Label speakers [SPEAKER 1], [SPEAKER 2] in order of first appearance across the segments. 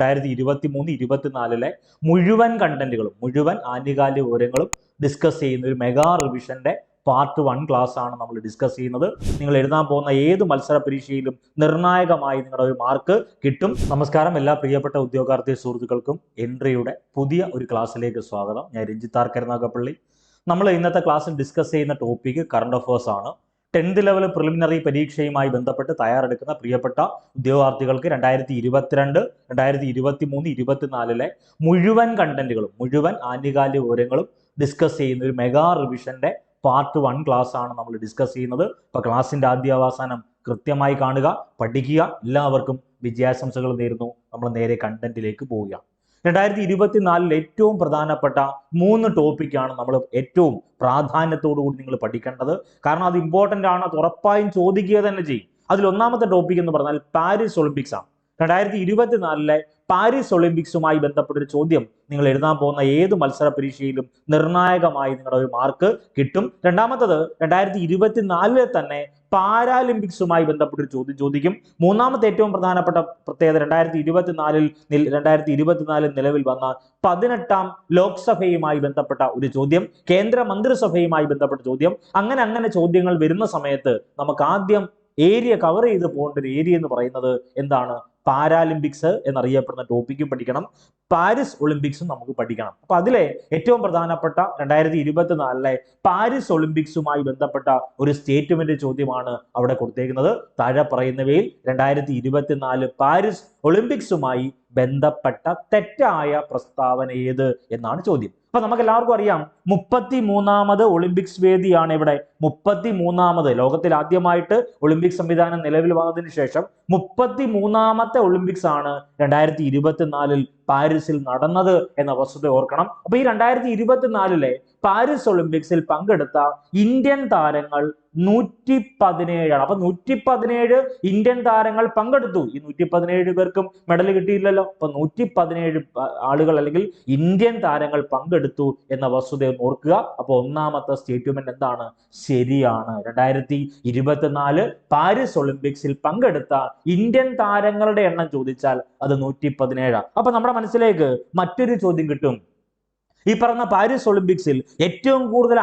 [SPEAKER 1] 2023-24 മുഴുവൻ കണ്ടന്റുകളും മുഴുവൻ ആനുകാലിക വിവരങ്ങളും ഡിസ്കസ് ചെയ്യുന്ന ഒരു മെഗാ റിവിഷന്റെ പാർട്ട് 1 ക്ലാസ് ആണ് നമ്മൾ ഡിസ്കസ് ചെയ്യുന്നത്. നിങ്ങൾ എഴുതാൻ പോകുന്ന ഏത് മത്സര പരീക്ഷയിലും നിർണായകമായി നിങ്ങളുടെ ഒരു മാർക്ക് കിട്ടും. നമസ്കാരം എല്ലാ പ്രിയപ്പെട്ട ഉദ്യോഗാർത്ഥി സുഹൃത്തുക്കൾക്കും എൻട്രിയുടെ പുതിയ ഒരു ക്ലാസ്സിലേക്ക് സ്വാഗതം. ഞാൻ രഞ്ജിത്ത് ആർ കരുനാഗപ്പള്ളി. നമ്മൾ ഇന്നത്തെ ക്ലാസ്സിൽ ഡിസ്കസ് ചെയ്യുന്ന ടോപ്പിക് കറണ്ട് അഫയേഴ്സ് ആണ്. 10th ലെവൽ പ്രിലിമിനറി പരീക്ഷയുമായി ബന്ധപ്പെട്ട് തയ്യാറെടുക്കുന്ന പ്രിയപ്പെട്ട ഉദ്യോഗാർത്ഥികൾക്ക് 2022, 2023-24 മുഴുവൻ കണ്ടന്റുകളും മുഴുവൻ ആനുകാലിക വിവരങ്ങളും ഡിസ്കസ് ചെയ്യുന്ന ഒരു മെഗാ റിവിഷന്റെ പാർട്ട് 1 ക്ലാസ് ആണ് നമ്മൾ ഡിസ്കസ് ചെയ്യുന്നത്. അപ്പോൾ ക്ലാസ്സിന്റെ ആദ്യ അവസാനം കൃത്യമായി കാണുക, പഠിക്കുക. എല്ലാവർക്കും വിജയാശംസകൾ നേരുന്നു. നമ്മൾ നേരെ കണ്ടന്റിലേക്ക് പോവുകയാണ്. 2024 ഏറ്റവും പ്രധാനപ്പെട്ട 3 ടോപ്പിക്കാണ് നമ്മൾ ഏറ്റവും പ്രാധാന്യത്തോടു കൂടി നിങ്ങൾ പഠിക്കേണ്ടത്. കാരണം അത് ഇമ്പോർട്ടൻ്റ് ആണ്, അത് ഉറപ്പായും ചോദിക്കുക തന്നെ ചെയ്യും. അതിൽ ഒന്നാമത്തെ ടോപ്പിക് എന്ന് പറഞ്ഞാൽ പാരീസ് ഒളിമ്പിക്സ് ആണ്. 2024 പാരീസ് ഒളിമ്പിക്സുമായി ബന്ധപ്പെട്ടൊരു ചോദ്യം നിങ്ങൾ എഴുതാൻ പോകുന്ന ഏത് മത്സര പരീക്ഷയിലും നിർണായകമായി നിങ്ങളുടെ ഒരു മാർക്ക് കിട്ടും. രണ്ടാമത്തത് 2024 തന്നെ പാരാലിമ്പിക്സുമായി ബന്ധപ്പെട്ടൊരു ചോദ്യം ചോദിക്കും. മൂന്നാമത്തെ ഏറ്റവും പ്രധാനപ്പെട്ട പ്രത്യേകത 2024 നിലവിൽ വന്ന 18ാം ലോക്സഭയുമായി ബന്ധപ്പെട്ട ഒരു ചോദ്യം, കേന്ദ്ര മന്ത്രിസഭയുമായി ബന്ധപ്പെട്ട ചോദ്യം. അങ്ങനെ ചോദ്യങ്ങൾ വരുന്ന സമയത്ത് നമുക്ക് ആദ്യം ഏരിയ കവർ ചെയ്ത് പോകേണ്ട ഒരു ഏരിയ എന്ന് പറയുന്നത് എന്താണ്? പാരാലിമ്പിക്സ് എന്നറിയപ്പെടുന്ന ടോപ്പിക്കും പഠിക്കണം, പാരീസ് ഒളിമ്പിക്സും നമുക്ക് പഠിക്കണം. അപ്പൊ അതിലെ ഏറ്റവും പ്രധാനപ്പെട്ട 2024 പാരീസ് ഒളിമ്പിക്സുമായി ബന്ധപ്പെട്ട ഒരു സ്റ്റേറ്റ്മെന്റ് ചോദ്യമാണ് അവിടെ കൊടുത്തേക്കുന്നത്. താഴെ പറയുന്നവയിൽ 2024 പാരീസ് ഒളിമ്പിക്സുമായി ബന്ധപ്പെട്ട തെറ്റായ പ്രസ്താവന ഏത് എന്നാണ് ചോദ്യം. അപ്പൊ നമുക്ക് എല്ലാവർക്കും അറിയാം 33ാമത് ഒളിമ്പിക്സ് വേദിയാണ് ഇവിടെ. 33ാമത് ലോകത്തിൽ ആദ്യമായിട്ട് ഒളിമ്പിക് സംവിധാനം നിലവിൽ വന്നതിന് ശേഷം 33ാമത്തെ ഒളിമ്പിക്സ് ആണ് 2024 പാരീസിൽ നടന്നത് എന്ന വസ്തുത ഓർക്കണം. അപ്പൊ ഈ 2024 പാരീസ് ഒളിമ്പിക്സിൽ പങ്കെടുത്ത ഇന്ത്യൻ താരങ്ങൾ 117 ആണ്. അപ്പൊ 117 ഇന്ത്യൻ താരങ്ങൾ പങ്കെടുത്തു. ഈ 117 പേർക്കും മെഡൽ കിട്ടിയില്ലല്ലോ. അപ്പൊ 117 ആളുകൾ അല്ലെങ്കിൽ ഇന്ത്യൻ താരങ്ങൾ പങ്കെടുത്തു എന്ന വസ്തുത ഓർക്കുക. അപ്പൊ ഒന്നാമത്തെ സ്റ്റേറ്റ്മെന്റ് എന്താണ്? ശരിയാണ്. 2024 പാരീസ് ഒളിമ്പിക്സിൽ പങ്കെടുത്ത ഇന്ത്യൻ താരങ്ങളുടെ എണ്ണം ചോദിച്ചാൽ അത് 117. അപ്പൊ നമ്മുടെ മനസ്സിലേക്ക് മറ്റൊരു ചോദ്യം കിട്ടും. ഈ പറഞ്ഞ പാരീസ് ഒളിമ്പിക്സിൽ ഏറ്റവും കൂടുതൽ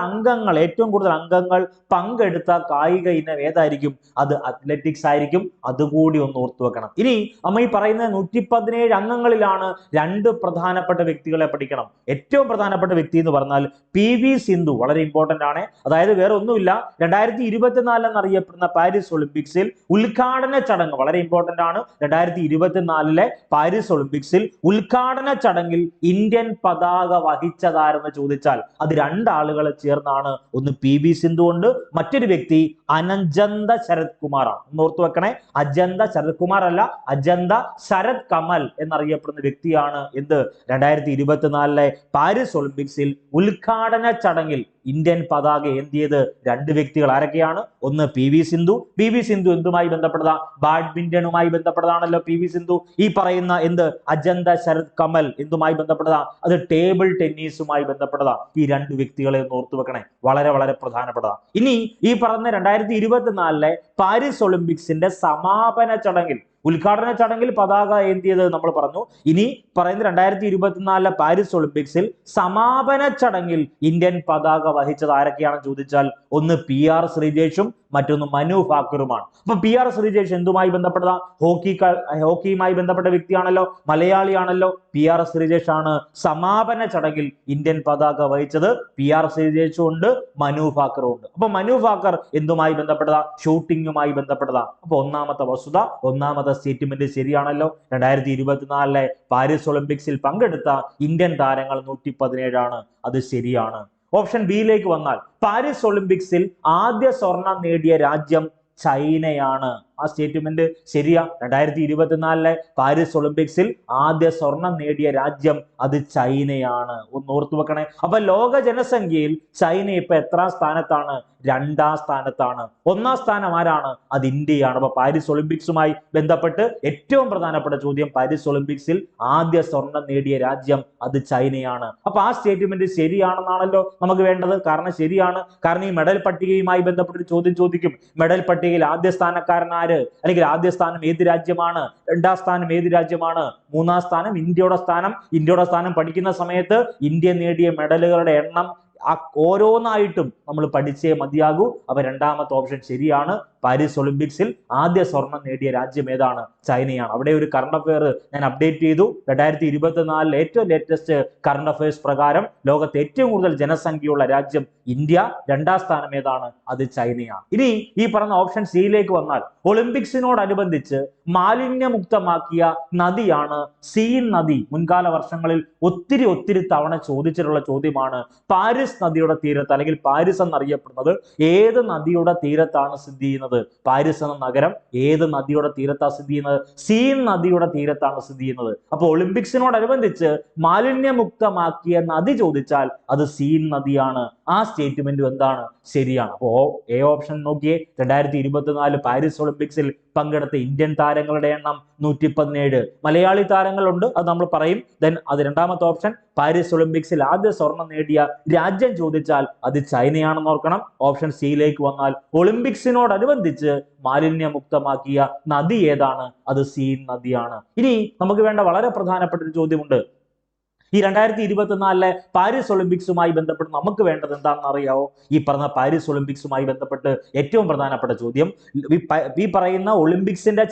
[SPEAKER 1] അംഗങ്ങൾ പങ്കെടുത്ത കായിക ഇനം ഏതായിരിക്കും? അത് അത്ലറ്റിക്സ് ആയിരിക്കും. അതുകൂടി ഒന്ന് ഓർത്തു വെക്കണം. ഇനി നമ്മൾ ഈ പറയുന്ന 117 അംഗങ്ങളിലാണ് 2 പ്രധാനപ്പെട്ട വ്യക്തികളെ പഠിക്കണം. ഏറ്റവും പ്രധാനപ്പെട്ട വ്യക്തി എന്ന് പറഞ്ഞാൽ PV സിന്ധു, വളരെ ഇമ്പോർട്ടന്റ് ആണ്. അതായത് വേറെ ഒന്നുമില്ല, 2024 എന്നറിയപ്പെടുന്ന പാരീസ് ഒളിമ്പിക്സിൽ ഉദ്ഘാടന ചടങ്ങ് വളരെ ഇമ്പോർട്ടന്റ് ആണ്. 2024 പാരീസ് ഒളിമ്പിക്സിൽ ഉദ്ഘാടന ചടങ്ങിൽ ഇന്ത്യൻ പതാക വഹിച്ചതാരെന്ന് ചോദിച്ചാൽ അത് 2 ആളുകളെ ചേർന്നാണ്. ഒന്ന് PV സിന്ധു ഉണ്ട്, മറ്റൊരു വ്യക്തി അനജന്ത ശരത് കുമാറാണ്. ഒന്ന് ഓർത്തു വെക്കണേ, അജന്ത ശരത് കുമാർ അല്ല, അജന്ത ശരത് കമൽ എന്നറിയപ്പെടുന്ന വ്യക്തിയാണ് എന്ത് 2024 പാരീസ് ഒളിമ്പിക്സിൽ ഉദ്ഘാടന ചടങ്ങിൽ ഇന്ത്യൻ പതാക ഏന്തിയത് 2 വ്യക്തികൾ. ആരൊക്കെയാണ്? ഒന്ന് PV Sindhu. PV Sindhu എന്തുമായി ബന്ധപ്പെട്ടതാ? ബാഡ്മിന്റണുമായി ബന്ധപ്പെട്ടതാണല്ലോ PV Sindhu. ഈ പറയുന്ന എന്ത് അജന്ത ശരത് കമൽ എന്തുമായി ബന്ധപ്പെട്ടതാ? അത് ടേബിൾ ടെന്നീസുമായി ബന്ധപ്പെട്ടതാ. ഈ 2 വ്യക്തികളെ ഒന്ന് ഓർത്തു വെക്കണേ, വളരെ വളരെ പ്രധാനപ്പെട്ടതാ. ഇനി ഈ പറഞ്ഞ 2024 പാരീസ് ഒളിമ്പിക്സിന്റെ സമാപന ചടങ്ങിൽ ഉദ്ഘാടന ചടങ്ങിൽ പതാക ഏന്തിയത് നമ്മൾ പറഞ്ഞു. ഇനി പറയുന്ന 2024 പാരീസ് ഒളിമ്പിക്സിൽ സമാപന ചടങ്ങിൽ ഇന്ത്യൻ പതാക വഹിച്ചത് ആരൊക്കെയാണെന്ന് ചോദിച്ചാൽ ഒന്ന് PR ശ്രീജേഷും മറ്റൊന്ന് മനു ഭാക്കറുമാണ്. അപ്പൊ PR ശ്രീജേഷ് എന്തുമായി ബന്ധപ്പെട്ടതാ? ഹോക്കിയുമായി ബന്ധപ്പെട്ട വ്യക്തിയാണല്ലോ, മലയാളിയാണല്ലോ. PR ശ്രീജേഷ് ആണ് സമാപന ചടങ്ങിൽ ഇന്ത്യൻ പതാക വഹിച്ചത്. PR ശ്രീജേഷും ഉണ്ട്, മനു ഭാക്കറും ഉണ്ട്. അപ്പൊ മനു ഭാക്കർ എന്തുമായി ബന്ധപ്പെട്ടതാ? ഷൂട്ടിങ്ങുമായി ബന്ധപ്പെട്ടതാ. അപ്പൊ ഒന്നാമത്തെ വസ്തുത, ഒന്നാമത്തെ സ്റ്റേറ്റ്മെന്റ് ശരിയാണല്ലോ. 2024 പാരീസ് ഒളിമ്പിക്സിൽ പങ്കെടുത്ത ഇന്ത്യൻ താരങ്ങൾ 117 ആണ്. അത് ശരിയാണ്. ഓപ്ഷൻ ബിയിലേക്ക് വന്നാൽ പാരീസ് ഒളിമ്പിക്സിൽ ആദ്യ സ്വർണം നേടിയ രാജ്യം ചൈനയാണ്. ആ സ്റ്റേറ്റ്മെന്റ് ശരിയാ. 2024 പാരീസ് ഒളിമ്പിക്സിൽ ആദ്യ സ്വർണം നേടിയ രാജ്യം അത് ചൈനയാണ്. ഒന്ന് ഓർത്തു വെക്കണേ. അപ്പൊ ലോക ജനസംഖ്യയിൽ ചൈന ഇപ്പൊ എത്രാം സ്ഥാനത്താണ്? 2ാം സ്ഥാനത്താണ്. 1ാം സ്ഥാനം ആരാണ്? അത് ഇന്ത്യയാണ്. അപ്പൊ പാരീസ് ഒളിമ്പിക്സുമായി ബന്ധപ്പെട്ട് ഏറ്റവും പ്രധാനപ്പെട്ട ചോദ്യം, പാരീസ് ഒളിമ്പിക്സിൽ ആദ്യ സ്വർണം നേടിയ രാജ്യം അത് ചൈനയാണ്. അപ്പൊ ആ സ്റ്റേറ്റ്മെന്റ് ശരിയാണെന്നാണല്ലോ നമുക്ക് വേണ്ടത്. കാരണം ശരിയാണ്. കാരണം ഈ മെഡൽ പട്ടികയുമായി ബന്ധപ്പെട്ടൊരു ചോദ്യം ചോദിക്കും. മെഡൽ പട്ടികയിൽ ആദ്യ സ്ഥാനക്കാരൻ ആര്? ആര്, അല്ലെങ്കിൽ ആദ്യ സ്ഥാനം ഏത് രാജ്യമാണ്, രണ്ടാം സ്ഥാനം ഏത് രാജ്യമാണ്, മൂന്നാം സ്ഥാനം ഇന്ത്യയുടെ സ്ഥാനം പഠിക്കുന്ന സമയത്ത് ഇന്ത്യ നേടിയ മെഡലുകളുടെ എണ്ണം ഓരോന്നായിട്ടും നമ്മൾ പഠിച്ചേ മതിയാകൂ. അപ്പൊ രണ്ടാമത്തെ ഓപ്ഷൻ ശരിയാണ്. പാരീസ് ഒളിമ്പിക്സിൽ ആദ്യ സ്വർണം നേടിയ രാജ്യം ഏതാണ്? ചൈനയാണ്. അവിടെ ഒരു കറണ്ട് അഫയർ ഞാൻ അപ്ഡേറ്റ് ചെയ്തു. 2024 ഏറ്റവും ലേറ്റസ്റ്റ് കറണ്ട് അഫയേഴ്സ് പ്രകാരം ലോകത്തെ ഏറ്റവും കൂടുതൽ ജനസംഖ്യയുള്ള രാജ്യം ഇന്ത്യ, രണ്ടാം സ്ഥാനം ഏതാണ്? അത് ചൈനയാണ്. ഇനി ഈ പറഞ്ഞ ഓപ്ഷൻ സിയിലേക്ക് വന്നാൽ ഒളിമ്പിക്സിനോടനുബന്ധിച്ച് മാലിന്യമുക്തമാക്കിയ നദിയാണ് സീൻ നദി. മുൻകാല വർഷങ്ങളിൽ ഒത്തിരി തവണ ചോദിച്ചിട്ടുള്ള ചോദ്യമാണ്. പാരീസ് നദിയുടെ തീരത്ത്, അല്ലെങ്കിൽ പാരീസ് എന്നറിയപ്പെടുന്നത് ഏത് നദിയുടെ തീരത്താണ് സ്ഥിതി ചെയ്യുന്നത്? പാരീസ് എന്ന നഗരം ഏത് നദിയുടെ തീരത്താണ് സ്ഥിതി ചെയ്യുന്നത്? സീൻ നദിയുടെ തീരത്താണ് സ്ഥിതി ചെയ്യുന്നത്. അപ്പോൾ ഒളിമ്പിക്സിനോടനുബന്ധിച്ച് മാലിന്യമുക്തമാക്കിയ നദി ചോദിച്ചാൽ അത് സീൻ നദിയാണ്. ആ സ്റ്റേറ്റ്മെന്റും എന്താണ്? ശരിയാണ്. അപ്പോ എ ഓപ്ഷൻ നോക്കിയേ. 2024 പാരീസ് ഒളിമ്പിക്സിൽ പങ്കെടുത്ത ഇന്ത്യൻ താരങ്ങളുടെ എണ്ണം 117. മലയാളി താരങ്ങളുണ്ട്, അത് നമ്മൾ പറയും. ദെൻ അത് രണ്ടാമത്തെ ഓപ്ഷൻ. പാരീസ് ഒളിമ്പിക്സിൽ ആദ്യ സ്വർണം നേടിയ രാജ്യം ചോദിച്ചാൽ അത് ചൈനയാണെന്ന് ഓർക്കണം. ഓപ്ഷൻ സിയിലേക്ക് വന്നാൽ ഒളിമ്പിക്സിനോടനുബന്ധിച്ച് മാലിന്യമുക്തമാക്കിയ നദി ഏതാണ്? അത് സീൻ നദിയാണ്. ഇനി നമുക്ക് വേണ്ട വളരെ പ്രധാനപ്പെട്ട ഒരു ചോദ്യമുണ്ട്. ഈ 2024 പാരീസ് ഒളിമ്പിക്സുമായി ബന്ധപ്പെട്ട് നമുക്ക് വേണ്ടത് എന്താണെന്ന് അറിയാവോ? ഈ പറഞ്ഞ പാരീസ് ഒളിമ്പിക്സുമായി ബന്ധപ്പെട്ട് ഏറ്റവും പ്രധാനപ്പെട്ട ചോദ്യം, ഈ പറയുന്ന ഒളിമ്പിക്സിന്റെ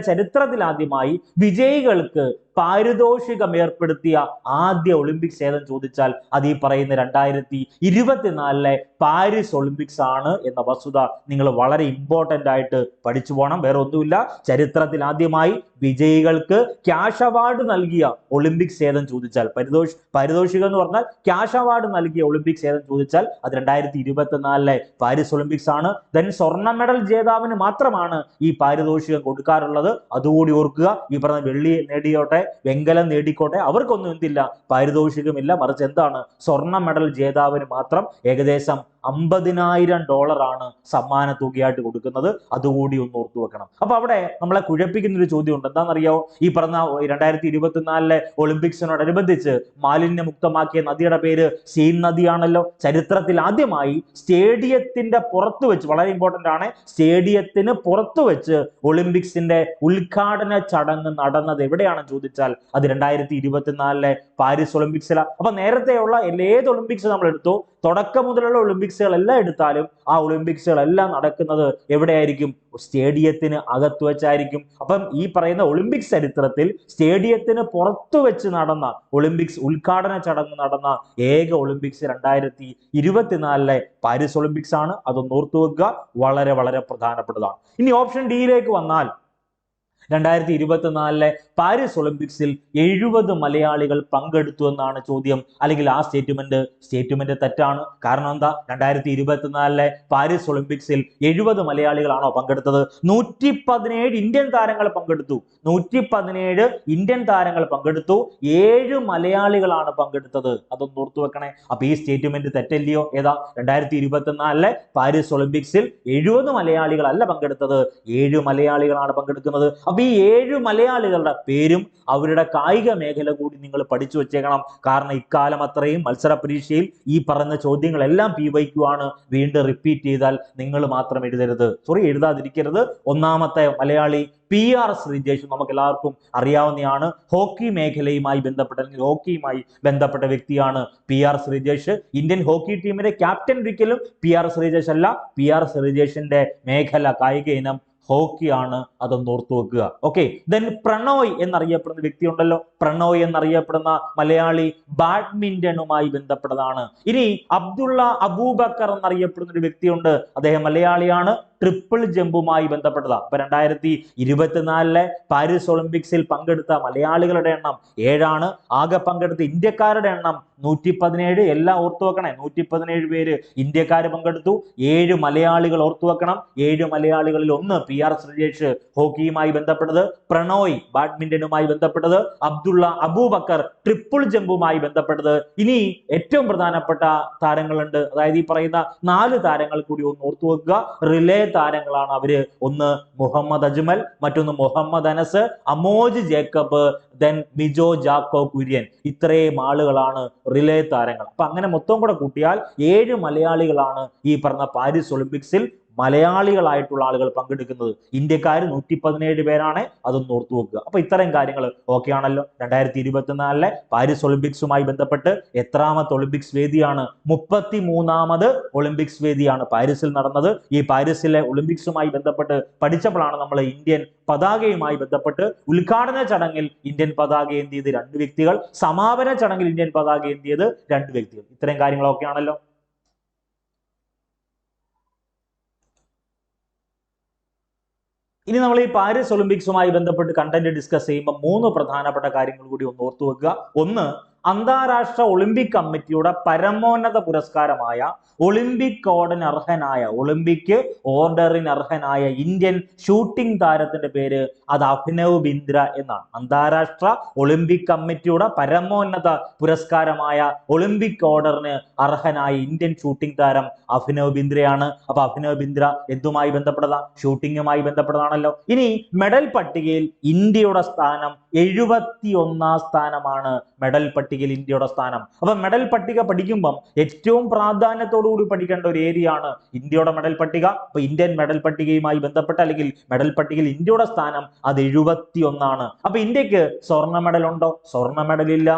[SPEAKER 1] ചരിത്രത്തിൽ ആദ്യമായി വിജയികൾക്ക് പാരിതോഷികം ഏർപ്പെടുത്തിയ ആദ്യ ഒളിമ്പിക്സ് ഏതെന്ന് ചോദിച്ചാൽ അത് ഈ പറയുന്ന 2024 പാരീസ് ഒളിമ്പിക്സ് ആണ് എന്ന വസ്തുത നിങ്ങൾ വളരെ ഇമ്പോർട്ടന്റ് ആയിട്ട് പഠിച്ചു പോകണം. വേറെ ഒന്നുമില്ല. ചരിത്രത്തിൽ ആദ്യമായി വിജയികൾക്ക് ക്യാഷ് അവാർഡ് നൽകിയ ഒളിമ്പിക്സ് ഏതെന്ന് ചോദിച്ചാൽ, പാരിതോഷികം എന്ന് പറഞ്ഞാൽ ക്യാഷ് അവാർഡ് നൽകിയ ഒളിമ്പിക്സ് ഏതെന്ന് ചോദിച്ചാൽ അത് 2024 പാരീസ് ഒളിമ്പിക്സ് ആണ്. ദെൻ സ്വർണ്ണ മെഡൽ ജേതാവിന് മാത്രമാണ് ഈ പാരിതോഷികം കൊടുക്കാറുള്ളത്. അതുകൂടി ഓർക്കുക. ഈ പറഞ്ഞ വെള്ളി നേടിയോട്ടെ, വെങ്കലം നേടിക്കോട്ടെ, അവർക്കൊന്നും എന്തില്ല, പാരിതോഷികമില്ല. മറിച്ച് എന്താണ്? സ്വർണ്ണ മെഡൽ ജേതാവിന് മാത്രം ഏകദേശം $50,000 ആണ് സമ്മാന തുകയായിട്ട് കൊടുക്കുന്നത്. അതുകൂടി ഒന്ന് ഓർത്തു വെക്കണം. അപ്പൊ അവിടെ നമ്മളെ കുഴപ്പിക്കുന്ന ഒരു ചോദ്യമുണ്ട്. എന്താണെന്നറിയാവോ? ഈ പറഞ്ഞ 2024 ഒളിമ്പിക്സിനോടനുബന്ധിച്ച് മാലിന്യമുക്തമാക്കിയ നദിയുടെ പേര് സീൻ നദിയാണല്ലോ. ചരിത്രത്തിൽ ആദ്യമായി സ്റ്റേഡിയത്തിന്റെ പുറത്തു വെച്ച്, വളരെ ഇമ്പോർട്ടന്റ് ആണ്, സ്റ്റേഡിയത്തിന് പുറത്തു വെച്ച് ഒളിമ്പിക്സിന്റെ ഉദ്ഘാടന ചടങ്ങ് നടന്നത് എവിടെയാണെന്ന് ചോദിച്ചാൽ അത് 2024 പാരീസ് ഒളിമ്പിക്സിലാണ്. അപ്പൊ നേരത്തെയുള്ള ഏത് ഒളിമ്പിക്സ് നമ്മൾ എടുത്തു, തുടക്കം മുതലുള്ള ഒളിമ്പിക്സുകളെല്ലാം എടുത്താലും ആ ഒളിമ്പിക്സുകളെല്ലാം നടക്കുന്നത് എവിടെയായിരിക്കും? സ്റ്റേഡിയത്തിന് അകത്ത് വെച്ചായിരിക്കും. അപ്പം ഈ പറയുന്ന ഒളിമ്പിക്സ് ചരിത്രത്തിൽ സ്റ്റേഡിയത്തിന് പുറത്തു വെച്ച് നടന്ന ഒളിമ്പിക്സ് ഉദ്ഘാടന ചടങ്ങ് നടന്ന ഏക ഒളിമ്പിക്സ് 2024 പാരീസ് ഒളിമ്പിക്സ് ആണ്. അതൊന്ന് ഓർത്തു വെക്കുക. വളരെ വളരെ പ്രധാനപ്പെട്ടതാണ്. ഇനി ഓപ്ഷൻ ഡിയിലേക്ക് വന്നാൽ 2024 പാരീസ് ഒളിമ്പിക്സിൽ 70 മലയാളികൾ പങ്കെടുത്തു എന്നാണ് ചോദ്യം. അല്ലെങ്കിൽ ആ സ്റ്റേറ്റ്മെന്റ് തെറ്റാണ്. കാരണം എന്താ? 2024 പാരീസ് ഒളിമ്പിക്സിൽ 70 മലയാളികളാണോ പങ്കെടുത്തത്? 117 ഇന്ത്യൻ താരങ്ങൾ പങ്കെടുത്തു. 117 ഇന്ത്യൻ താരങ്ങൾ പങ്കെടുത്തു. 7 മലയാളികളാണ് പങ്കെടുത്തത്. അതൊന്ന് ഓർത്തു വെക്കണേ. അപ്പൊ ഈ സ്റ്റേറ്റ്മെന്റ് തെറ്റല്ലയോ? ഏതാ? 2024 പാരീസ് ഒളിമ്പിക്സിൽ 70 മലയാളികളല്ല പങ്കെടുത്തത്, 7 മലയാളികളാണ് പങ്കെടുക്കുന്നത്. അപ്പൊ ഈ 7 മലയാളികളുടെ പേരും അവരുടെ കായിക മേഖല കൂടി നിങ്ങൾ പഠിച്ചു വെച്ചേക്കണം. കാരണം ഇക്കാലം അത്രയും മത്സര പരീക്ഷയിൽ ഈ പറഞ്ഞ ചോദ്യങ്ങളെല്ലാം PYQ ആണ്. വീണ്ടും റിപ്പീറ്റ് ചെയ്താൽ നിങ്ങൾ മാത്രം എഴുതാതിരിക്കരുത്. ഒന്നാമത്തെ മലയാളി PR ശ്രീജേഷ്, നമുക്ക് എല്ലാവർക്കും അറിയാവുന്നതാണ്. ഹോക്കി മേഖലയുമായി ബന്ധപ്പെട്ട, അല്ലെങ്കിൽ ഹോക്കിയുമായി ബന്ധപ്പെട്ട വ്യക്തിയാണ് PR ശ്രീജേഷ്. ഇന്ത്യൻ ഹോക്കി ടീമിന്റെ ക്യാപ്റ്റൻ ഒരിക്കലും PR ശ്രീജേഷ് അല്ല. PR ശ്രീജേഷിന്റെ മേഖല, കായിക ഇനം ഹോക്കിയാണ്. അതൊന്ന് ഓർത്തു വെക്കുക. ഓക്കെ. ദെൻ പ്രണോയ് എന്നറിയപ്പെടുന്ന വ്യക്തി ഉണ്ടല്ലോ. പ്രണോയ് എന്നറിയപ്പെടുന്ന മലയാളി ബാഡ്മിന്റണുമായി ബന്ധപ്പെട്ടതാണ്. ഇനി അബ്ദുള്ള അബൂബക്കർ എന്നറിയപ്പെടുന്ന ഒരു വ്യക്തിയുണ്ട്. അദ്ദേഹം മലയാളിയാണ്. ട്രിപ്പിൾ ജമ്പുമായി ബന്ധപ്പെട്ടതാണ്. അപ്പൊ 2024 പാരീസ് ഒളിമ്പിക്സിൽ പങ്കെടുത്ത മലയാളികളുടെ എണ്ണം 7 ആകെ പങ്കെടുത്ത ഇന്ത്യക്കാരുടെ എണ്ണം 117. എല്ലാം ഓർത്തു വെക്കണേ. 117 പേര് ഇന്ത്യക്കാർ പങ്കെടുത്തു. 7 മലയാളികൾ ഓർത്തു വെക്കണം. 7 മലയാളികളിൽ ഒന്ന് PR ശ്രീജേഷ് ഹോക്കിയുമായി ബന്ധപ്പെട്ടത്, പ്രണോയ് ബാഡ്മിന്റണുമായി ബന്ധപ്പെട്ടത്, അബ്ദുള്ള അബൂബക്കർ ട്രിപ്പിൾ ജമ്പുമായി ബന്ധപ്പെട്ടത്. ഇനി ഏറ്റവും പ്രധാനപ്പെട്ട താരങ്ങളുണ്ട്. അതായത് ഈ പറയുന്ന 4 താരങ്ങൾ കൂടി ഒന്ന് ഓർത്തു വെക്കുക. റിലേ താരങ്ങളാണ് അവര്. ഒന്ന് മുഹമ്മദ് അജ്മൽ, മറ്റൊന്ന് മുഹമ്മദ് അനസ്, അമോജ് ജേക്കബ്, ദെൻ മിജോ ജാക്കോ കുര്യൻ. ഇത്രയും ആളുകളാണ് റിലേ താരങ്ങൾ. അപ്പൊ അങ്ങനെ മൊത്തം കൂടെ കൂട്ടിയാൽ 7 മലയാളികളാണ് ഈ പറഞ്ഞ പാരീസ് ഒളിമ്പിക്സിൽ മലയാളികളായിട്ടുള്ള ആളുകൾ പങ്കെടുക്കുന്നത്. ഇന്ത്യക്കാർ 117 പേരാണ്, അതൊന്ന് ഓർത്തു വെക്കുക. അപ്പൊ ഇത്തരം കാര്യങ്ങൾ ഓക്കെ ആണല്ലോ. 2024 പാരീസ് ഒളിമ്പിക്സുമായി ബന്ധപ്പെട്ട് എത്രാമത്തെ ഒളിമ്പിക്സ് വേദിയാണ്? 33ാമത് ഒളിമ്പിക്സ് വേദിയാണ് പാരീസിൽ നടന്നത്. ഈ പാരീസിലെ ഒളിമ്പിക്സുമായി ബന്ധപ്പെട്ട് പഠിച്ചപ്പോഴാണ് നമ്മൾ ഇന്ത്യൻ പതാകയുമായി ബന്ധപ്പെട്ട് ഉദ്ഘാടന ചടങ്ങിൽ ഇന്ത്യൻ പതാക ഏന്തിയത് 2 വ്യക്തികൾ, സമാപന ചടങ്ങിൽ ഇന്ത്യൻ പതാക ഏന്തിയത് 2 വ്യക്തികൾ. ഇത്തരം കാര്യങ്ങളൊക്കെ ആണല്ലോ. ഇനി നമ്മൾ ഈ പാരീസ് ഒളിമ്പിക്സുമായി ബന്ധപ്പെട്ട് കണ്ടന്റ് ഡിസ്കസ് ചെയ്യുമ്പോൾ 3 പ്രധാനപ്പെട്ട കാര്യങ്ങൾ കൂടി ഒന്ന് ഓർത്തു വെക്കുക. ഒന്ന്, അന്താരാഷ്ട്ര ഒളിമ്പിക് കമ്മിറ്റിയുടെ പരമോന്നത പുരസ്കാരമായ ഒളിമ്പിക് ഓർഡറിന് അർഹനായ, ഒളിമ്പിക് ഓർഡറിന് അർഹനായ ഇന്ത്യൻ ഷൂട്ടിംഗ് താരത്തിന്റെ പേര് അത് അഭിനവ് ബിന്ദ്ര എന്നാണ്. അന്താരാഷ്ട്ര ഒളിമ്പിക് കമ്മിറ്റിയുടെ പരമോന്നത പുരസ്കാരമായ ഒളിമ്പിക് ഓർഡറിന് അർഹനായ ഇന്ത്യൻ ഷൂട്ടിംഗ് താരം അഭിനവ് ബിന്ദ്രയാണ്. അപ്പൊ അഭിനവ് ബിന്ദ്ര എന്തുമായി ബന്ധപ്പെട്ടതാണ്? ഷൂട്ടിങ്ങുമായി ബന്ധപ്പെട്ടതാണല്ലോ. ഇനി മെഡൽ പട്ടികയിൽ ഇന്ത്യയുടെ സ്ഥാനം 71ാം സ്ഥാനമാണ്. മെഡൽ പട്ടികയിൽ ഇന്ത്യയുടെ സ്ഥാനം. അപ്പൊ മെഡൽ പട്ടിക പഠിക്കുമ്പം ഏറ്റവും പ്രാധാന്യത്തോടുകൂടി പഠിക്കേണ്ട ഒരു ഏരിയ ആണ് ഇന്ത്യയുടെ മെഡൽ പട്ടിക. അപ്പൊ ഇന്ത്യൻ മെഡൽ പട്ടികയുമായി ബന്ധപ്പെട്ട അല്ലെങ്കിൽ മെഡൽ പട്ടികയിൽ ഇന്ത്യയുടെ സ്ഥാനം അത് 71ആണ്. അപ്പൊ ഇന്ത്യക്ക് സ്വർണ്ണ മെഡൽ ഉണ്ടോ? സ്വർണ്ണ മെഡൽ ഇല്ല.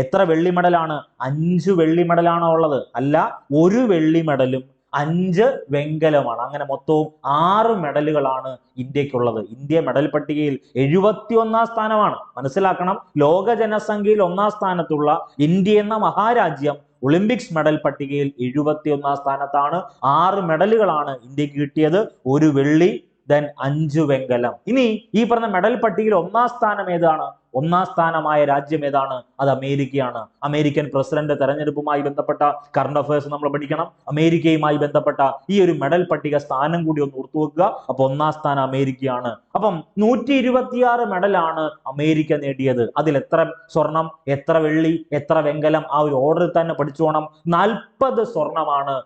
[SPEAKER 1] എത്ര വെള്ളി മെഡലാണ്? 5 വെള്ളി മെഡലാണോ ഉള്ളത്? അല്ല, 1 വെള്ളി മെഡലും 5 വെങ്കലമാണ്. അങ്ങനെ മൊത്തവും 6 മെഡലുകളാണ് ഇന്ത്യക്കുള്ളത്. ഇന്ത്യ മെഡൽ പട്ടികയിൽ 71ാം സ്ഥാനമാണ്. മനസ്സിലാക്കണം, ലോക ജനസംഖ്യയിൽ 1ാം സ്ഥാനത്തുള്ള ഇന്ത്യ എന്ന മഹാരാജ്യം ഒളിമ്പിക്സ് മെഡൽ പട്ടികയിൽ 71ാം സ്ഥാനത്താണ്. 6 മെഡലുകളാണ് ഇന്ത്യക്ക് കിട്ടിയത്. 1 വെള്ളി, 5 വെങ്കലം. ഇനി ഈ പറഞ്ഞ മെഡൽ പട്ടികയിൽ 1ാം സ്ഥാനം ഏതാണ്? 1ാം സ്ഥാനമായ രാജ്യം ഏതാണ്? അത് അമേരിക്കയാണ്. അമേരിക്കൻ പ്രസിഡന്റ് തെരഞ്ഞെടുപ്പുമായി ബന്ധപ്പെട്ട കറണ്ട് അഫയേഴ്സ് നമ്മൾ പഠിക്കണം. അമേരിക്കയുമായി ബന്ധപ്പെട്ട ഈ ഒരു മെഡൽ പട്ടിക സ്ഥാനം കൂടി ഒന്ന് ഓർത്തു വെക്കുക. അപ്പൊ 1ാം സ്ഥാനം അമേരിക്കയാണ്. അപ്പം 126 മെഡലാണ് അമേരിക്ക നേടിയത്. അതിൽ എത്ര സ്വർണം, എത്ര വെള്ളി, എത്ര വെങ്കലം, ആ ഒരു ഓർഡറിൽ തന്നെ പഠിച്ചോണം. 40 സ്വർണമാണ്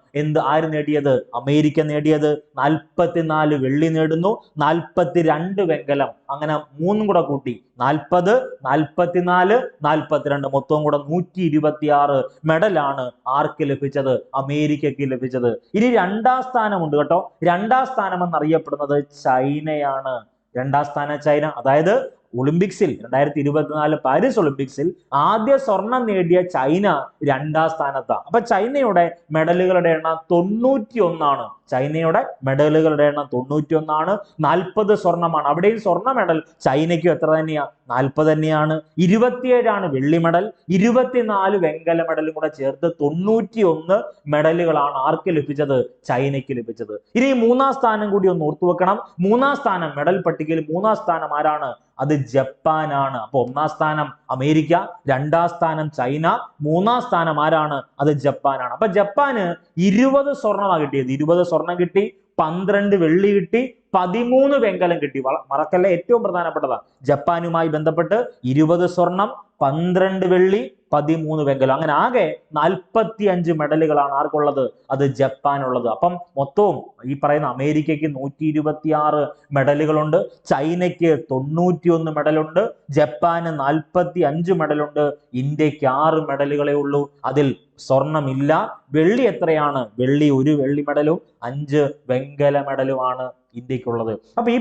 [SPEAKER 1] ആര് നേടിയത്? അമേരിക്ക നേടിയത്. 44 വെള്ളി നേടുന്നു, 42 വെങ്കലം, അങ്ങനെ 3 കൂടെ കൂട്ടി 40, 44, 42 മൊത്തവും കൂടെ 126 മെഡലാണ് ആർക്ക് ലഭിച്ചത്? അമേരിക്കയ്ക്ക് ലഭിച്ചത്. ഇനി 2ാം സ്ഥാനമുണ്ട് കേട്ടോ. 2ാം സ്ഥാനം എന്നറിയപ്പെടുന്നത് ചൈനയാണ്. 2ാം സ്ഥാനം ചൈന. അതായത് ഒളിമ്പിക്സിൽ 2024 പാരീസ് ഒളിമ്പിക്സിൽ ആദ്യ സ്വർണം നേടിയ ചൈന 2ാം സ്ഥാനത്താണ്. അപ്പൊ ചൈനയുടെ മെഡലുകളുടെ എണ്ണം 91ആണ്. ചൈനയുടെ മെഡലുകളുടെ എണ്ണം 91ആണ്. 40 സ്വർണമാണ്. അവിടെയും സ്വർണ്ണ മെഡൽ ചൈനയ്ക്കും എത്ര തന്നെയാ? 40 തന്നെയാണ്. 27ആണ് വെള്ളി മെഡൽ, 24 വെങ്കല മെഡലും കൂടെ ചേർത്ത് 91 മെഡലുകളാണ് ആർക്ക് ലഭിച്ചത്? ചൈനയ്ക്ക് ലഭിച്ചത്. ഇനി 3ാം സ്ഥാനം കൂടി ഒന്ന് ഓർത്തു വെക്കണം. 3ാം സ്ഥാനം മെഡൽ പട്ടികയിൽ 3ാം സ്ഥാനം ആരാണ്? അത് ജപ്പാനാണ്. അപ്പൊ 1ാം സ്ഥാനം അമേരിക്ക, 2ാം സ്ഥാനം ചൈന, 3ാം സ്ഥാനം ആരാണ്? അത് ജപ്പാനാണ്. അപ്പൊ ജപ്പാന് 20 സ്വർണമാണ് കിട്ടിയത്. 20 സ്വർണം കിട്ടി, 12 വെള്ളി കിട്ടി, 13 വെങ്കലം കിട്ടി. മറക്കല്ല, ഏറ്റവും പ്രധാനപ്പെട്ടതാണ്. ജപ്പാനുമായി ബന്ധപ്പെട്ട് 20 സ്വർണം, 12 വെള്ളി, 13 വെങ്കലം, അങ്ങനെ ആകെ 45 മെഡലുകളാണ് ആർക്കുള്ളത്? അത് ജപ്പാനുള്ളത്. അപ്പം മൊത്തവും ഈ പറയുന്ന അമേരിക്കയ്ക്ക് 126 മെഡലുകളുണ്ട്, ചൈനയ്ക്ക് 91 മെഡലുണ്ട്, ജപ്പാന് 45 മെഡലുണ്ട്, ഇന്ത്യക്ക് 6 മെഡലുകളേ ഉള്ളൂ. അതിൽ സ്വർണമില്ല. വെള്ളി എത്രയാണ്? വെള്ളി 1 വെള്ളി മെഡലും 5 വെങ്കല മെഡലുമാണ് ഇന്ത്യക്കുള്ളത്. അപ്പൊ ഈ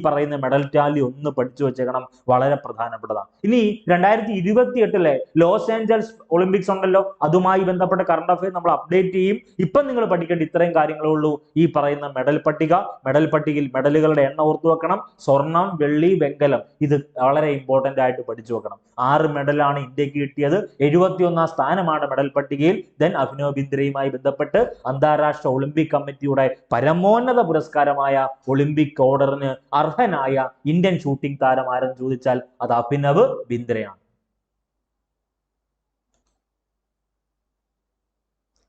[SPEAKER 1] പറയുന്ന മെഡൽ ടാലി ഒന്ന് പഠിച്ചു വെച്ചേക്കണം, വളരെ പ്രധാനപ്പെട്ടതാണ്. ഇനി 2028 ലോസ് ഏഞ്ചൽസ് ഒളിമ്പിക്സ് ഉണ്ടല്ലോ, അതുമായി ബന്ധപ്പെട്ട കറണ്ട് അഫയർ നമ്മൾ അപ്ഡേറ്റ് ചെയ്യും. ഇപ്പം നിങ്ങൾ പഠിക്കേണ്ട ഇത്രയും കാര്യങ്ങളേ ഉള്ളൂ. ഈ പറയുന്ന മെഡൽ പട്ടികയിൽ മെഡലുകളുടെ എണ്ണം ഓർത്തു വെക്കണം. സ്വർണം, വെള്ളി, വെങ്കലം, ഇത് വളരെ ഇമ്പോർട്ടന്റ് ആയിട്ട് പഠിച്ചു വെക്കണം. 6 മെഡലാണ് ഇന്ത്യക്ക് കിട്ടിയത്. 71ാം സ്ഥാനമാണ് മെഡൽ പട്ടികയിൽ. അഭിനവ് ബിന്ദ്രയുമായി ബന്ധപ്പെട്ട് അന്താരാഷ്ട്ര ഒളിമ്പിക് കമ്മിറ്റിയുടെ പരമോന്നത പുരസ്കാരമായ ഒളിമ്പിക് ഓർഡറിന് അർഹനായ ഇന്ത്യൻ ഷൂട്ടിംഗ് താരം ആരെന്ന് ചോദിച്ചാൽ അത് അഭിനവ് ബിന്ദ്രയാണ്.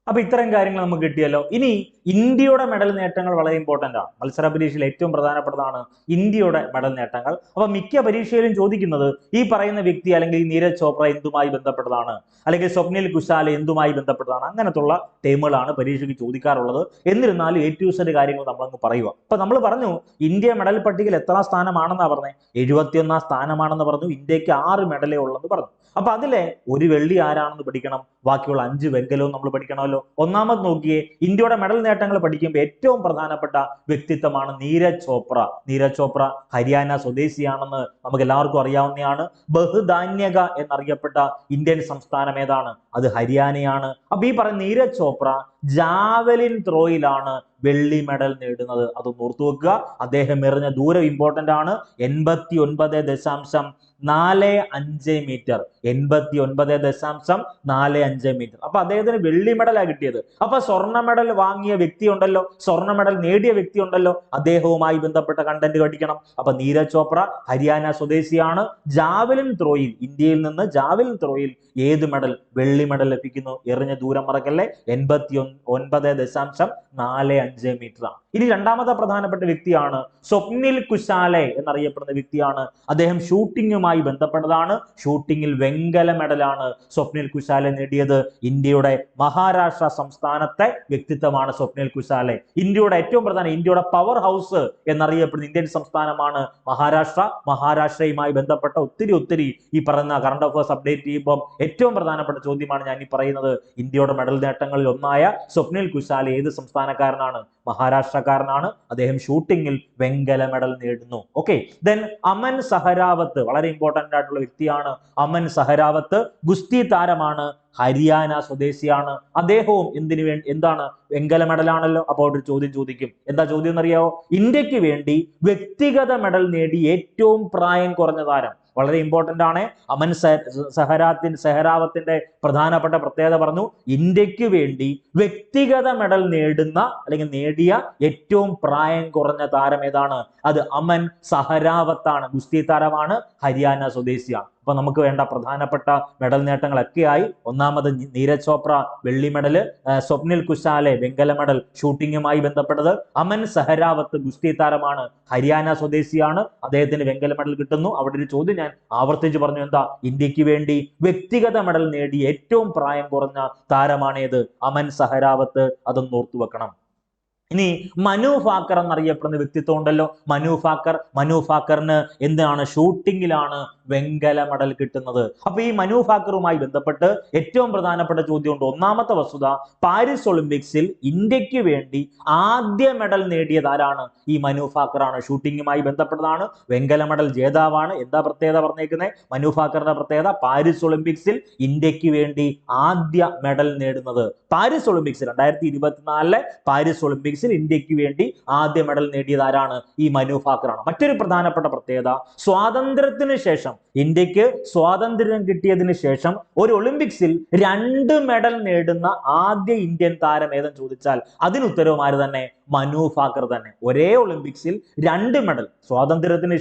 [SPEAKER 1] അപ്പൊ ഇത്തരം കാര്യങ്ങൾ നമുക്ക് കിട്ടിയല്ലോ. ഇനി ഇന്ത്യയുടെ മെഡൽ നേട്ടങ്ങൾ വളരെ ഇമ്പോർട്ടന്റ് ആണ്. മത്സര പരീക്ഷയിൽ ഏറ്റവും പ്രധാനപ്പെട്ടതാണ് ഇന്ത്യയുടെ മെഡൽ നേട്ടങ്ങൾ. അപ്പൊ മിക്ക പരീക്ഷയിലും ചോദിക്കുന്നത് ഈ പറയുന്ന വ്യക്തി അല്ലെങ്കിൽ നീരജ് ചോപ്ര എന്തുമായി ബന്ധപ്പെട്ടതാണ്, അല്ലെങ്കിൽ സ്വപ്നിൽ കുശാല എന്തുമായി ബന്ധപ്പെട്ടതാണ്, അങ്ങനത്തുള്ള ടേമുകളാണ് പരീക്ഷയ്ക്ക് ചോദിക്കാറുള്ളത്. എന്നിരുന്നാലും A-Z കാര്യങ്ങൾ നമ്മളങ്ങ് പറയുക. അപ്പൊ നമ്മൾ പറഞ്ഞു ഇന്ത്യ മെഡൽ പട്ടികയിൽ എത്രാം സ്ഥാനമാണെന്നാ പറഞ്ഞത്? 71ാം സ്ഥാനമാണെന്ന് പറഞ്ഞു. ഇന്ത്യക്ക് 6 മെഡലേ ഉള്ളെന്ന് പറഞ്ഞു. അപ്പൊ അതിലെ 1 വെള്ളി ആരാണെന്ന് പഠിക്കണം, ബാക്കിയുള്ള 5 വെങ്കലവും നമ്മൾ പഠിക്കണമല്ലോ. ഒന്നാമത് നോക്കിയേ, ഇന്ത്യയുടെ മെഡൽ നേട്ടങ്ങൾ പഠിക്കുമ്പോൾ ഏറ്റവും പ്രധാനപ്പെട്ട വ്യക്തിത്വമാണ് നീരജ് ചോപ്ര. നീരജ് ചോപ്ര ഹരിയാന സ്വദേശിയാണെന്ന് നമുക്ക് എല്ലാവർക്കും അറിയാവുന്നതാണ്. ബഹുധാന്യക എന്നറിയപ്പെട്ട ഇന്ത്യൻ സംസ്ഥാനം ഏതാണ്? അത് ഹരിയാനയാണ്. അപ്പൊ ഈ പറയുന്ന നീരജ് ചോപ്ര ജാവലിൻ ത്രോയിലാണ് വെള്ളി മെഡൽ നേടുന്നത്. അത് ഓർത്തു വെക്കുക. അദ്ദേഹം എറിഞ്ഞ ദൂരം ഇമ്പോർട്ടന്റ് ആണ്. 89.45 മീറ്റർ. 89.45 മീറ്റർ. അപ്പൊ അദ്ദേഹത്തിന് വെള്ളി മെഡലാണ് കിട്ടിയത്. അപ്പൊ സ്വർണ്ണ മെഡൽ വാങ്ങിയ വ്യക്തി ഉണ്ടല്ലോ, സ്വർണ്ണ മെഡൽ നേടിയ വ്യക്തി ഉണ്ടല്ലോ, അദ്ദേഹവുമായി ബന്ധപ്പെട്ട കണ്ടന്റ് പഠിക്കണം. അപ്പൊ നീരജ് ചോപ്ര ഹരിയാന സ്വദേശിയാണ്. ജാവലിൻ ത്രോയിൽ, ഇന്ത്യയിൽ നിന്ന് ജാവലിൻ ത്രോയിൽ ഏത് മെഡൽ? വെള്ളി മെഡൽ ലഭിക്കുന്നു. എറിഞ്ഞ ദൂരം മറക്കല്ലേ, 89.45 മീറ്റർ ആണ്. ഇനി രണ്ടാമത്തെ പ്രധാനപ്പെട്ട വ്യക്തിയാണ് സ്വപ്നിൽ കുശാലെ എന്നറിയപ്പെടുന്ന വ്യക്തിയാണ്. അദ്ദേഹം ഷൂട്ടിങ്ങുമായി ബന്ധപ്പെട്ടതാണ്. ഷൂട്ടിങ്ങിൽ വെങ്കല മെഡലാണ് സ്വപ്നിൽ കുശാലെ നേടിയത്. ഇന്ത്യയുടെ മഹാരാഷ്ട്ര സംസ്ഥാനത്തെ വ്യക്തിത്വമാണ് സ്വപ്നിൽ കുശാലെ. ഇന്ത്യയുടെ ഏറ്റവും പ്രധാന, ഇന്ത്യയുടെ പവർ ഹൗസ് എന്നറിയപ്പെടുന്ന ഇന്ത്യൻ സംസ്ഥാനമാണ് മഹാരാഷ്ട്ര. മഹാരാഷ്ട്രയുമായി ബന്ധപ്പെട്ട ഒത്തിരി ഈ പറയുന്ന കറണ്ട് അഫയേഴ്സ് അപ്ഡേറ്റ് ചെയ്യുമ്പോൾ ഏറ്റവും പ്രധാനപ്പെട്ട ചോദ്യമാണ് ഞാൻ ഈ പറയുന്നത്. ഇന്ത്യയുടെ മെഡൽ നേട്ടങ്ങളിൽ ഒന്നായ സ്വപ്നിൽ കുശാലെ ഏത് സംസ്ഥാനക്കാരനാണ്? മഹാരാഷ്ട്രക്കാരനാണ്. അദ്ദേഹം ഷൂട്ടിങ്ങിൽ വെങ്കല മെഡൽ നേടുന്നു. ഓക്കെ, ദെൻ അമൻ സഹരാവത്ത് വളരെ ഇമ്പോർട്ടന്റ് ആയിട്ടുള്ള വ്യക്തിയാണ്. അമൻ സഹരാവത്ത് ഗുസ്തി താരമാണ്. ഹരിയാന സ്വദേശിയാണ്. അദ്ദേഹവും എന്താണ്? വെങ്കല മെഡലാണല്ലോ. അപ്പോൾ ഒരു ചോദ്യം ചോദിക്കും. എന്താ ചോദ്യം എന്നറിയാവോ? ഇന്ത്യക്ക് വേണ്ടി വ്യക്തിഗത മെഡൽ നേടി ഏറ്റവും പ്രായം കുറഞ്ഞ താരം. വളരെ ഇമ്പോർട്ടന്റ് ആണ്. അമൻ സഹരാവത്തിന്റെ പ്രധാനപ്പെട്ട പ്രത്യേകത പറഞ്ഞു. ഇന്ത്യക്ക് വേണ്ടി വ്യക്തിഗത മെഡൽ നേടുന്ന അല്ലെങ്കിൽ നേടിയ ഏറ്റവും പ്രായം കുറഞ്ഞ താരം ഏതാണ്? അത് അമൻ സഹരാവത്താണ്. ഗുസ്തി താരമാണ്. ഹരിയാന സ്വദേശിയാണ്. അപ്പൊ നമുക്ക് വേണ്ട പ്രധാനപ്പെട്ട മെഡൽ നേട്ടങ്ങളൊക്കെയായി. ഒന്നാമത് നീരജ് ചോപ്ര വെള്ളി മെഡൽ, സ്വപ്നിൽ കുശാലെ വെങ്കല മെഡൽ ഷൂട്ടിങ്ങുമായി ബന്ധപ്പെട്ടത്, അമൻ സഹരാവത്ത് ഗുസ്തി താരമാണ്, ഹരിയാന സ്വദേശിയാണ്, അദ്ദേഹത്തിന് വെങ്കല മെഡൽ കിട്ടുന്നു. അവിടെ ഒരു ചോദ്യം ഞാൻ ആവർത്തിച്ച് പറഞ്ഞു. എന്താ? ഇന്ത്യക്ക് വേണ്ടി വ്യക്തിഗത മെഡൽ നേടി ഏറ്റവും പ്രായം കുറഞ്ഞ താരമാണേത്? അമൻ സഹരാവത്ത്. അതൊന്ന് ഓർത്തു വെക്കണം. ഇനി മനു ഭാക്കർ എന്നറിയപ്പെടുന്ന വ്യക്തിത്വം ഉണ്ടല്ലോ. മനു ഭാക്കറിന് എന്താണ്? ഷൂട്ടിങ്ങിലാണ് വെങ്കല മെഡൽ കിട്ടുന്നത്. അപ്പൊ ഈ മനു ഭാക്കറുമായി ബന്ധപ്പെട്ട് ഏറ്റവും പ്രധാനപ്പെട്ട ചോദ്യമുണ്ട്. ഒന്നാമത്തെ വസ്തുത, പാരീസ് ഒളിമ്പിക്സിൽ ഇന്ത്യക്ക് വേണ്ടി ആദ്യ മെഡൽ നേടിയത് ആരാണ്? ഈ മനു ഭാക്കറാണ്. ഷൂട്ടിങ്ങുമായി ബന്ധപ്പെട്ടതാണ്. വെങ്കല മെഡൽ ജേതാവാണ്. എന്താ പ്രത്യേകത പറഞ്ഞേക്കുന്നത്? മനു ഭാക്കറിന്റെ പ്രത്യേകത പാരീസ് ഒളിമ്പിക്സിൽ ഇന്ത്യക്ക് വേണ്ടി ആദ്യ മെഡൽ നേടുന്നത്. പാരീസ് ഒളിമ്പിക്സ് 2024 പാരീസ് ഒളിമ്പിക്സിൽ ഇന്ത്യക്ക് വേണ്ടി ആദ്യ മെഡൽ നേടിയത് ആരാണ്? ഈ മനു ഭാക്കറാണ്. മറ്റൊരു പ്രധാനപ്പെട്ട പ്രത്യേകത, സ്വാതന്ത്ര്യത്തിന് ശേഷം, ഇന്ത്യക്ക് സ്വാതന്ത്ര്യം കിട്ടിയതിന് ശേഷം ഒരു ഒളിമ്പിക്സിൽ 2 മെഡൽ നേടുന്ന ആദ്യ ഇന്ത്യൻ താരം ഏതെന്ന് ചോദിച്ചാൽ അതിന് ഉത്തരവുമാര് തന്നെ? മനു ഭാക്കർ തന്നെ. ഒരേ ഒളിമ്പിക്സിൽ 2 മെഡൽ, സ്വാതന്ത്ര്യത്തിന്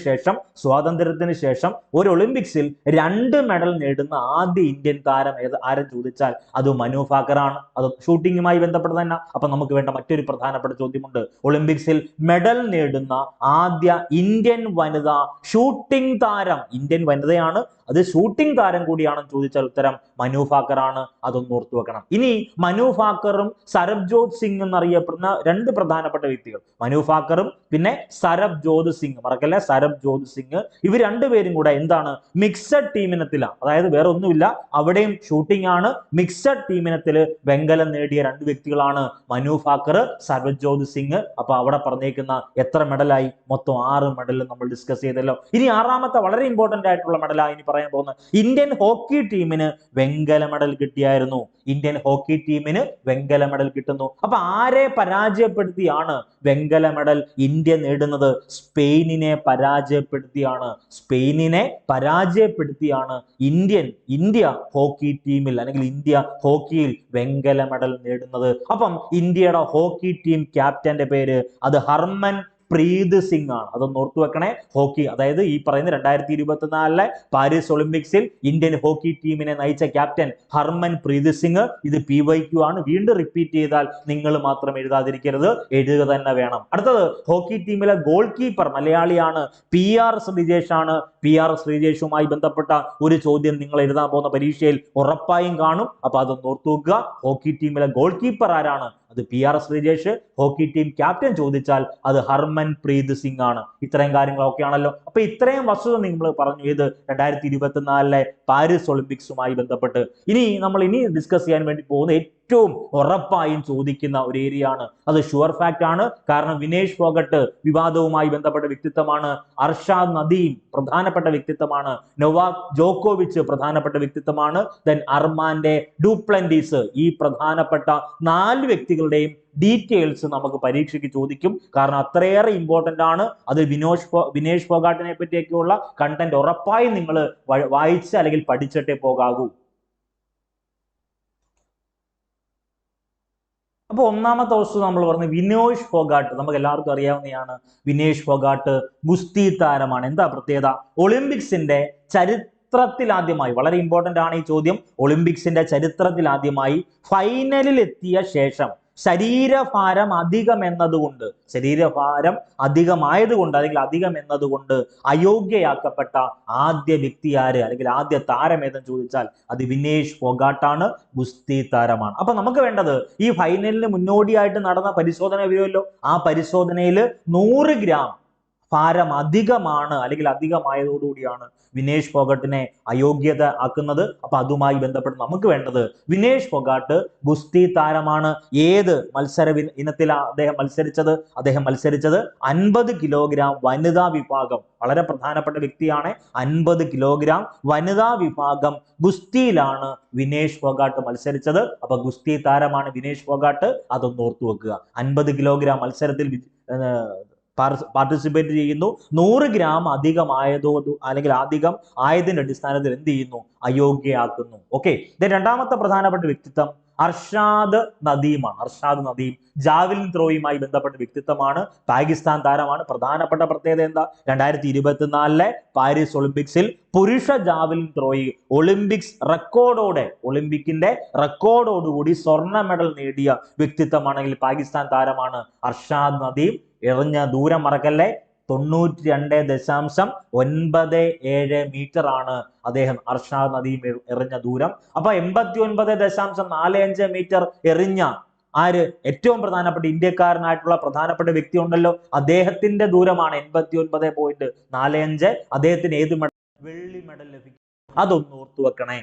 [SPEAKER 1] ശേഷം ഒരു ഒളിമ്പിക്സിൽ 2 മെഡൽ നേടുന്ന ആദ്യ ഇന്ത്യൻ താരം ആരും ചോദിച്ചാൽ അത് മനു ഭാക്കറാണ്. അത് ഷൂട്ടിങ്ങുമായി ബന്ധപ്പെട്ട് തന്നെ. അപ്പൊ നമുക്ക് വേണ്ട മറ്റൊരു പ്രധാനപ്പെട്ട ചോദ്യമുണ്ട്. ഒളിമ്പിക്സിൽ മെഡൽ നേടുന്ന ആദ്യ ഇന്ത്യൻ വനിതാ ഷൂട്ടിംഗ് താരം, ഇന്ത്യൻ വനിതയാണ്, അത് ഷൂട്ടിംഗ് താരം കൂടിയാണെന്ന് ചോദിച്ചാൽ ഉത്തരം മനു ഭാക്കറാണ്. അതൊന്ന് ഓർത്തു വെക്കണം. ഇനി മനു ഭാക്കറും സരബ്ജോത് സിംഗ് എന്നറിയപ്പെടുന്ന 2 പ്രധാനപ്പെട്ട വ്യക്തികൾ, മനു ഭാക്കറും പിന്നെ സരബ്ജോത് സിംഗ്, മറക്കല്ലേ, സരബ്ജോത് സിംഗ്. ഇവർ രണ്ടുപേരും കൂടെ എന്താണ്? മിക്സഡ് ടീമിനത്തിലാണ്. അതായത് വേറെ ഒന്നുമില്ല, അവിടെയും ഷൂട്ടിംഗ് ആണ്. മിക്സഡ് ടീമിനത്തില് വെങ്കലം നേടിയ 2 വ്യക്തികളാണ് മനു ഭാക്കർ, സരബ്ജോത് സിംഗ്. അപ്പൊ അവിടെ പറഞ്ഞേക്കുന്ന എത്ര മെഡലായി? മൊത്തം 6 മെഡൽ നമ്മൾ ഡിസ്കസ് ചെയ്തല്ലോ. ഇനി ആറാമത്തെ വളരെ ഇമ്പോർട്ടന്റ് ആയിട്ടുള്ള മെഡലായി ഇനി പറയാൻ പോകുന്നത്, ഇന്ത്യൻ ഹോക്കി ടീമിന് വെങ്കല മെഡൽ കിട്ടിയായിരുന്നു. ഇന്ത്യൻ ഹോക്കി ടീമിന് വെങ്കല മെഡൽ കിട്ടുന്നു. അപ്പൊ ആരെ പരാജയപ്പെടുത്തിയാണ് വെങ്കല മെഡൽ ഇന്ത്യ നേടുന്നത്? സ്പെയിനിനെ പരാജയപ്പെടുത്തിയാണ് ഇന്ത്യ ഹോക്കി ടീമിൽ അല്ലെങ്കിൽ ഇന്ത്യ ഹോക്കിയിൽ വെങ്കല മെഡൽ നേടുന്നത്. അപ്പം ഇന്ത്യയുടെ ഹോക്കി ടീം ക്യാപ്റ്റന്റെ പേര് അത് ഹർമൻ പ്രീത് സിംഗ് ആണ്. അതൊന്ന് ഓർത്തു വെക്കണേ. ഹോക്കി, അതായത് ഈ പറയുന്ന 2024 പാരീസ് ഒളിമ്പിക്സിൽ ഇന്ത്യൻ ഹോക്കി ടീമിനെ നയിച്ച ക്യാപ്റ്റൻ ഹർമൻ പ്രീത് സിംഗ്. ഇത് PYQ ആണ്. വീണ്ടും റിപ്പീറ്റ് ചെയ്താൽ നിങ്ങൾ മാത്രം എഴുതാതിരിക്കരുത്, എഴുതുക തന്നെ വേണം. അടുത്തത്, ഹോക്കി ടീമിലെ ഗോൾ കീപ്പർ മലയാളിയാണ്, PR ശ്രീജേഷ് ആണ്. PR ശ്രീജേഷുമായി ബന്ധപ്പെട്ട ഒരു ചോദ്യം നിങ്ങൾ എഴുതാൻ പോകുന്ന പരീക്ഷയിൽ ഉറപ്പായും കാണും. അപ്പൊ അതൊന്ന് ഓർത്തു വെക്കുക. ഹോക്കി ടീമിലെ ഗോൾ കീപ്പർ ആരാണ്? അത് PR Sreejesh. Hockey team captain ചോദിച്ചാൽ അത് ഹർമൻ പ്രീത് സിംഗ് ആണ്. ഇത്രയും കാര്യങ്ങളൊക്കെ ആണല്ലോ. അപ്പൊ ഇത്രയും വസ്തുത നിങ്ങൾ പറഞ്ഞു ഇത് 2024 പാരീസ് ഒളിമ്പിക്സുമായി ബന്ധപ്പെട്ട്. ഇനി നമ്മൾ ഡിസ്കസ് ചെയ്യാൻ വേണ്ടി പോകുന്ന ഏറ്റവും ഉറപ്പായും ചോദിക്കുന്ന ഒരു ഏരിയ ആണ്. അത് ഷുവർ ഫാക്ട് ആണ്. കാരണം വിനേഷ് ഫോഗട്ട് വിവാദവുമായി ബന്ധപ്പെട്ട വ്യക്തിത്വമാണ്. അർഷാദ് നദീം പ്രധാനപ്പെട്ട വ്യക്തിത്വമാണ്. നൊവാക് ജോക്കോവിച്ച് പ്രധാനപ്പെട്ട വ്യക്തിത്വമാണ്. ദെൻ അർമാൻഡെ ഡുപ്ലന്റീസ്. ഈ പ്രധാനപ്പെട്ട 4 വ്യക്തികളുടെയും ഡീറ്റെയിൽസ് നമുക്ക് പരീക്ഷയ്ക്ക് ചോദിക്കും. കാരണം അത്രയേറെ ഇമ്പോർട്ടന്റ് ആണ്. അത് വിനേഷ് ഫോഗാട്ടിനെ പറ്റിയൊക്കെയുള്ള കണ്ടന്റ് ഉറപ്പായും നിങ്ങൾ വായിച്ച് അല്ലെങ്കിൽ പഠിച്ചിട്ടേ പോകാവൂ. അപ്പൊ ഒന്നാമത്തെ വസ്തു നമ്മൾ പറഞ്ഞു വിനേഷ് ഫോഗാട്ട്. നമുക്ക് എല്ലാവർക്കും അറിയാവുന്നതാണ്. വിനേഷ് ഫോഗാട്ട് ഗുസ്തി താരമാണ്. എന്താ പ്രത്യേകത? ഒളിമ്പിക്സിന്റെ ചരിത്രത്തിൽ ആദ്യമായി, വളരെ ഇമ്പോർട്ടന്റ് ആണ് ഈ ചോദ്യം, ഒളിമ്പിക്സിന്റെ ചരിത്രത്തിൽ ആദ്യമായി ഫൈനലിൽ എത്തിയ ശേഷം ശരീരഭാരം അധികം എന്നതുകൊണ്ട്, ശരീരഭാരം അധികമായതുകൊണ്ട് അല്ലെങ്കിൽ അധികം എന്നതുകൊണ്ട് അയോഗ്യയാക്കപ്പെട്ട ആദ്യ വ്യക്തി ആര് അല്ലെങ്കിൽ ആദ്യ താരം ഏതെന്ന് ചോദിച്ചാൽ അത് വിനേഷ് ഫോഗാട്ടാണ്. ഗുസ്തി താരമാണ്. അപ്പൊ നമുക്ക് വേണ്ടത് ഈ ഫൈനലിന് മുന്നോടിയായിട്ട് നടന്ന പരിശോധന വരുമല്ലോ. ആ പരിശോധനയിൽ 100 ഗ്രാം ഭാരം അധികമാണ് അല്ലെങ്കിൽ അധികമായതോടുകൂടിയാണ് വിനേഷ് ഫോഗട്ടിനെ അയോഗ്യത ആക്കുന്നത്. അപ്പൊ അതുമായി ബന്ധപ്പെട്ട് നമുക്ക് വേണ്ടത് വിനേഷ് ഫോഗാട്ട് ഗുസ്തി താരമാണ്. ഏത് മത്സര ഇനത്തിലാണ് അദ്ദേഹം മത്സരിച്ചത്? അദ്ദേഹം മത്സരിച്ചത് 50 കിലോഗ്രാം വനിതാ വിഭാഗം. വളരെ പ്രധാനപ്പെട്ട വ്യക്തിയാണ്. 50 കിലോഗ്രാം വനിതാ വിഭാഗം ഗുസ്തിയിലാണ് വിനേഷ് ഫോഗാട്ട് മത്സരിച്ചത്. അപ്പൊ ഗുസ്തി താരമാണ് വിനേഷ് ഫോഗാട്ട്. അതൊന്ന് ഓർത്തു വെക്കുക. 50 കിലോഗ്രാം മത്സരത്തിൽ പാർട്ടിസിപ്പേറ്റ് ചെയ്യുന്നു. 100 ഗ്രാം അധികമായതോ അല്ലെങ്കിൽ അധികം ആയതിന്റെ അടിസ്ഥാനത്തിൽ എന്ത് ചെയ്യുന്നു? അയോഗ്യയാക്കുന്നു. ഓക്കെ. രണ്ടാമത്തെ പ്രധാനപ്പെട്ട വ്യക്തിത്വം അർഷാദ് നദീമാണ്. അർഷാദ് നദീം ജാവലിൻ ത്രോയുമായി ബന്ധപ്പെട്ട വ്യക്തിത്വമാണ്. പാകിസ്ഥാൻ താരമാണ്. പ്രധാനപ്പെട്ട പ്രത്യേകത എന്താ? 2024 പാരീസ് ഒളിമ്പിക്സിൽ പുരുഷ ജാവലിൻ ത്രോയിൽ ഒളിമ്പിക്കിന്റെ റെക്കോർഡോടുകൂടി സ്വർണ്ണ മെഡൽ നേടിയ വ്യക്തിത്വമാണെങ്കിൽ പാകിസ്ഥാൻ താരമാണ് അർഷാദ് നദീം. എറിഞ്ഞ ദൂരം മറക്കല്ലേ, 92.97 മീറ്റർ ആണ് അദ്ദേഹം അർഷാദ് നദീം എറിഞ്ഞ ദൂരം. അപ്പൊ 89.45 മീറ്റർ എറിഞ്ഞ ആര്? ഏറ്റവും പ്രധാനപ്പെട്ട ഇന്ത്യക്കാരനായിട്ടുള്ള പ്രധാനപ്പെട്ട വ്യക്തി ഉണ്ടല്ലോ, അദ്ദേഹത്തിന്റെ ദൂരമാണ് 89.45. അദ്ദേഹത്തിന് ഏത് മെഡൽ? വെള്ളി മെഡൽ ലഭിക്കും. അതൊന്ന് ഓർത്തു വെക്കണേ.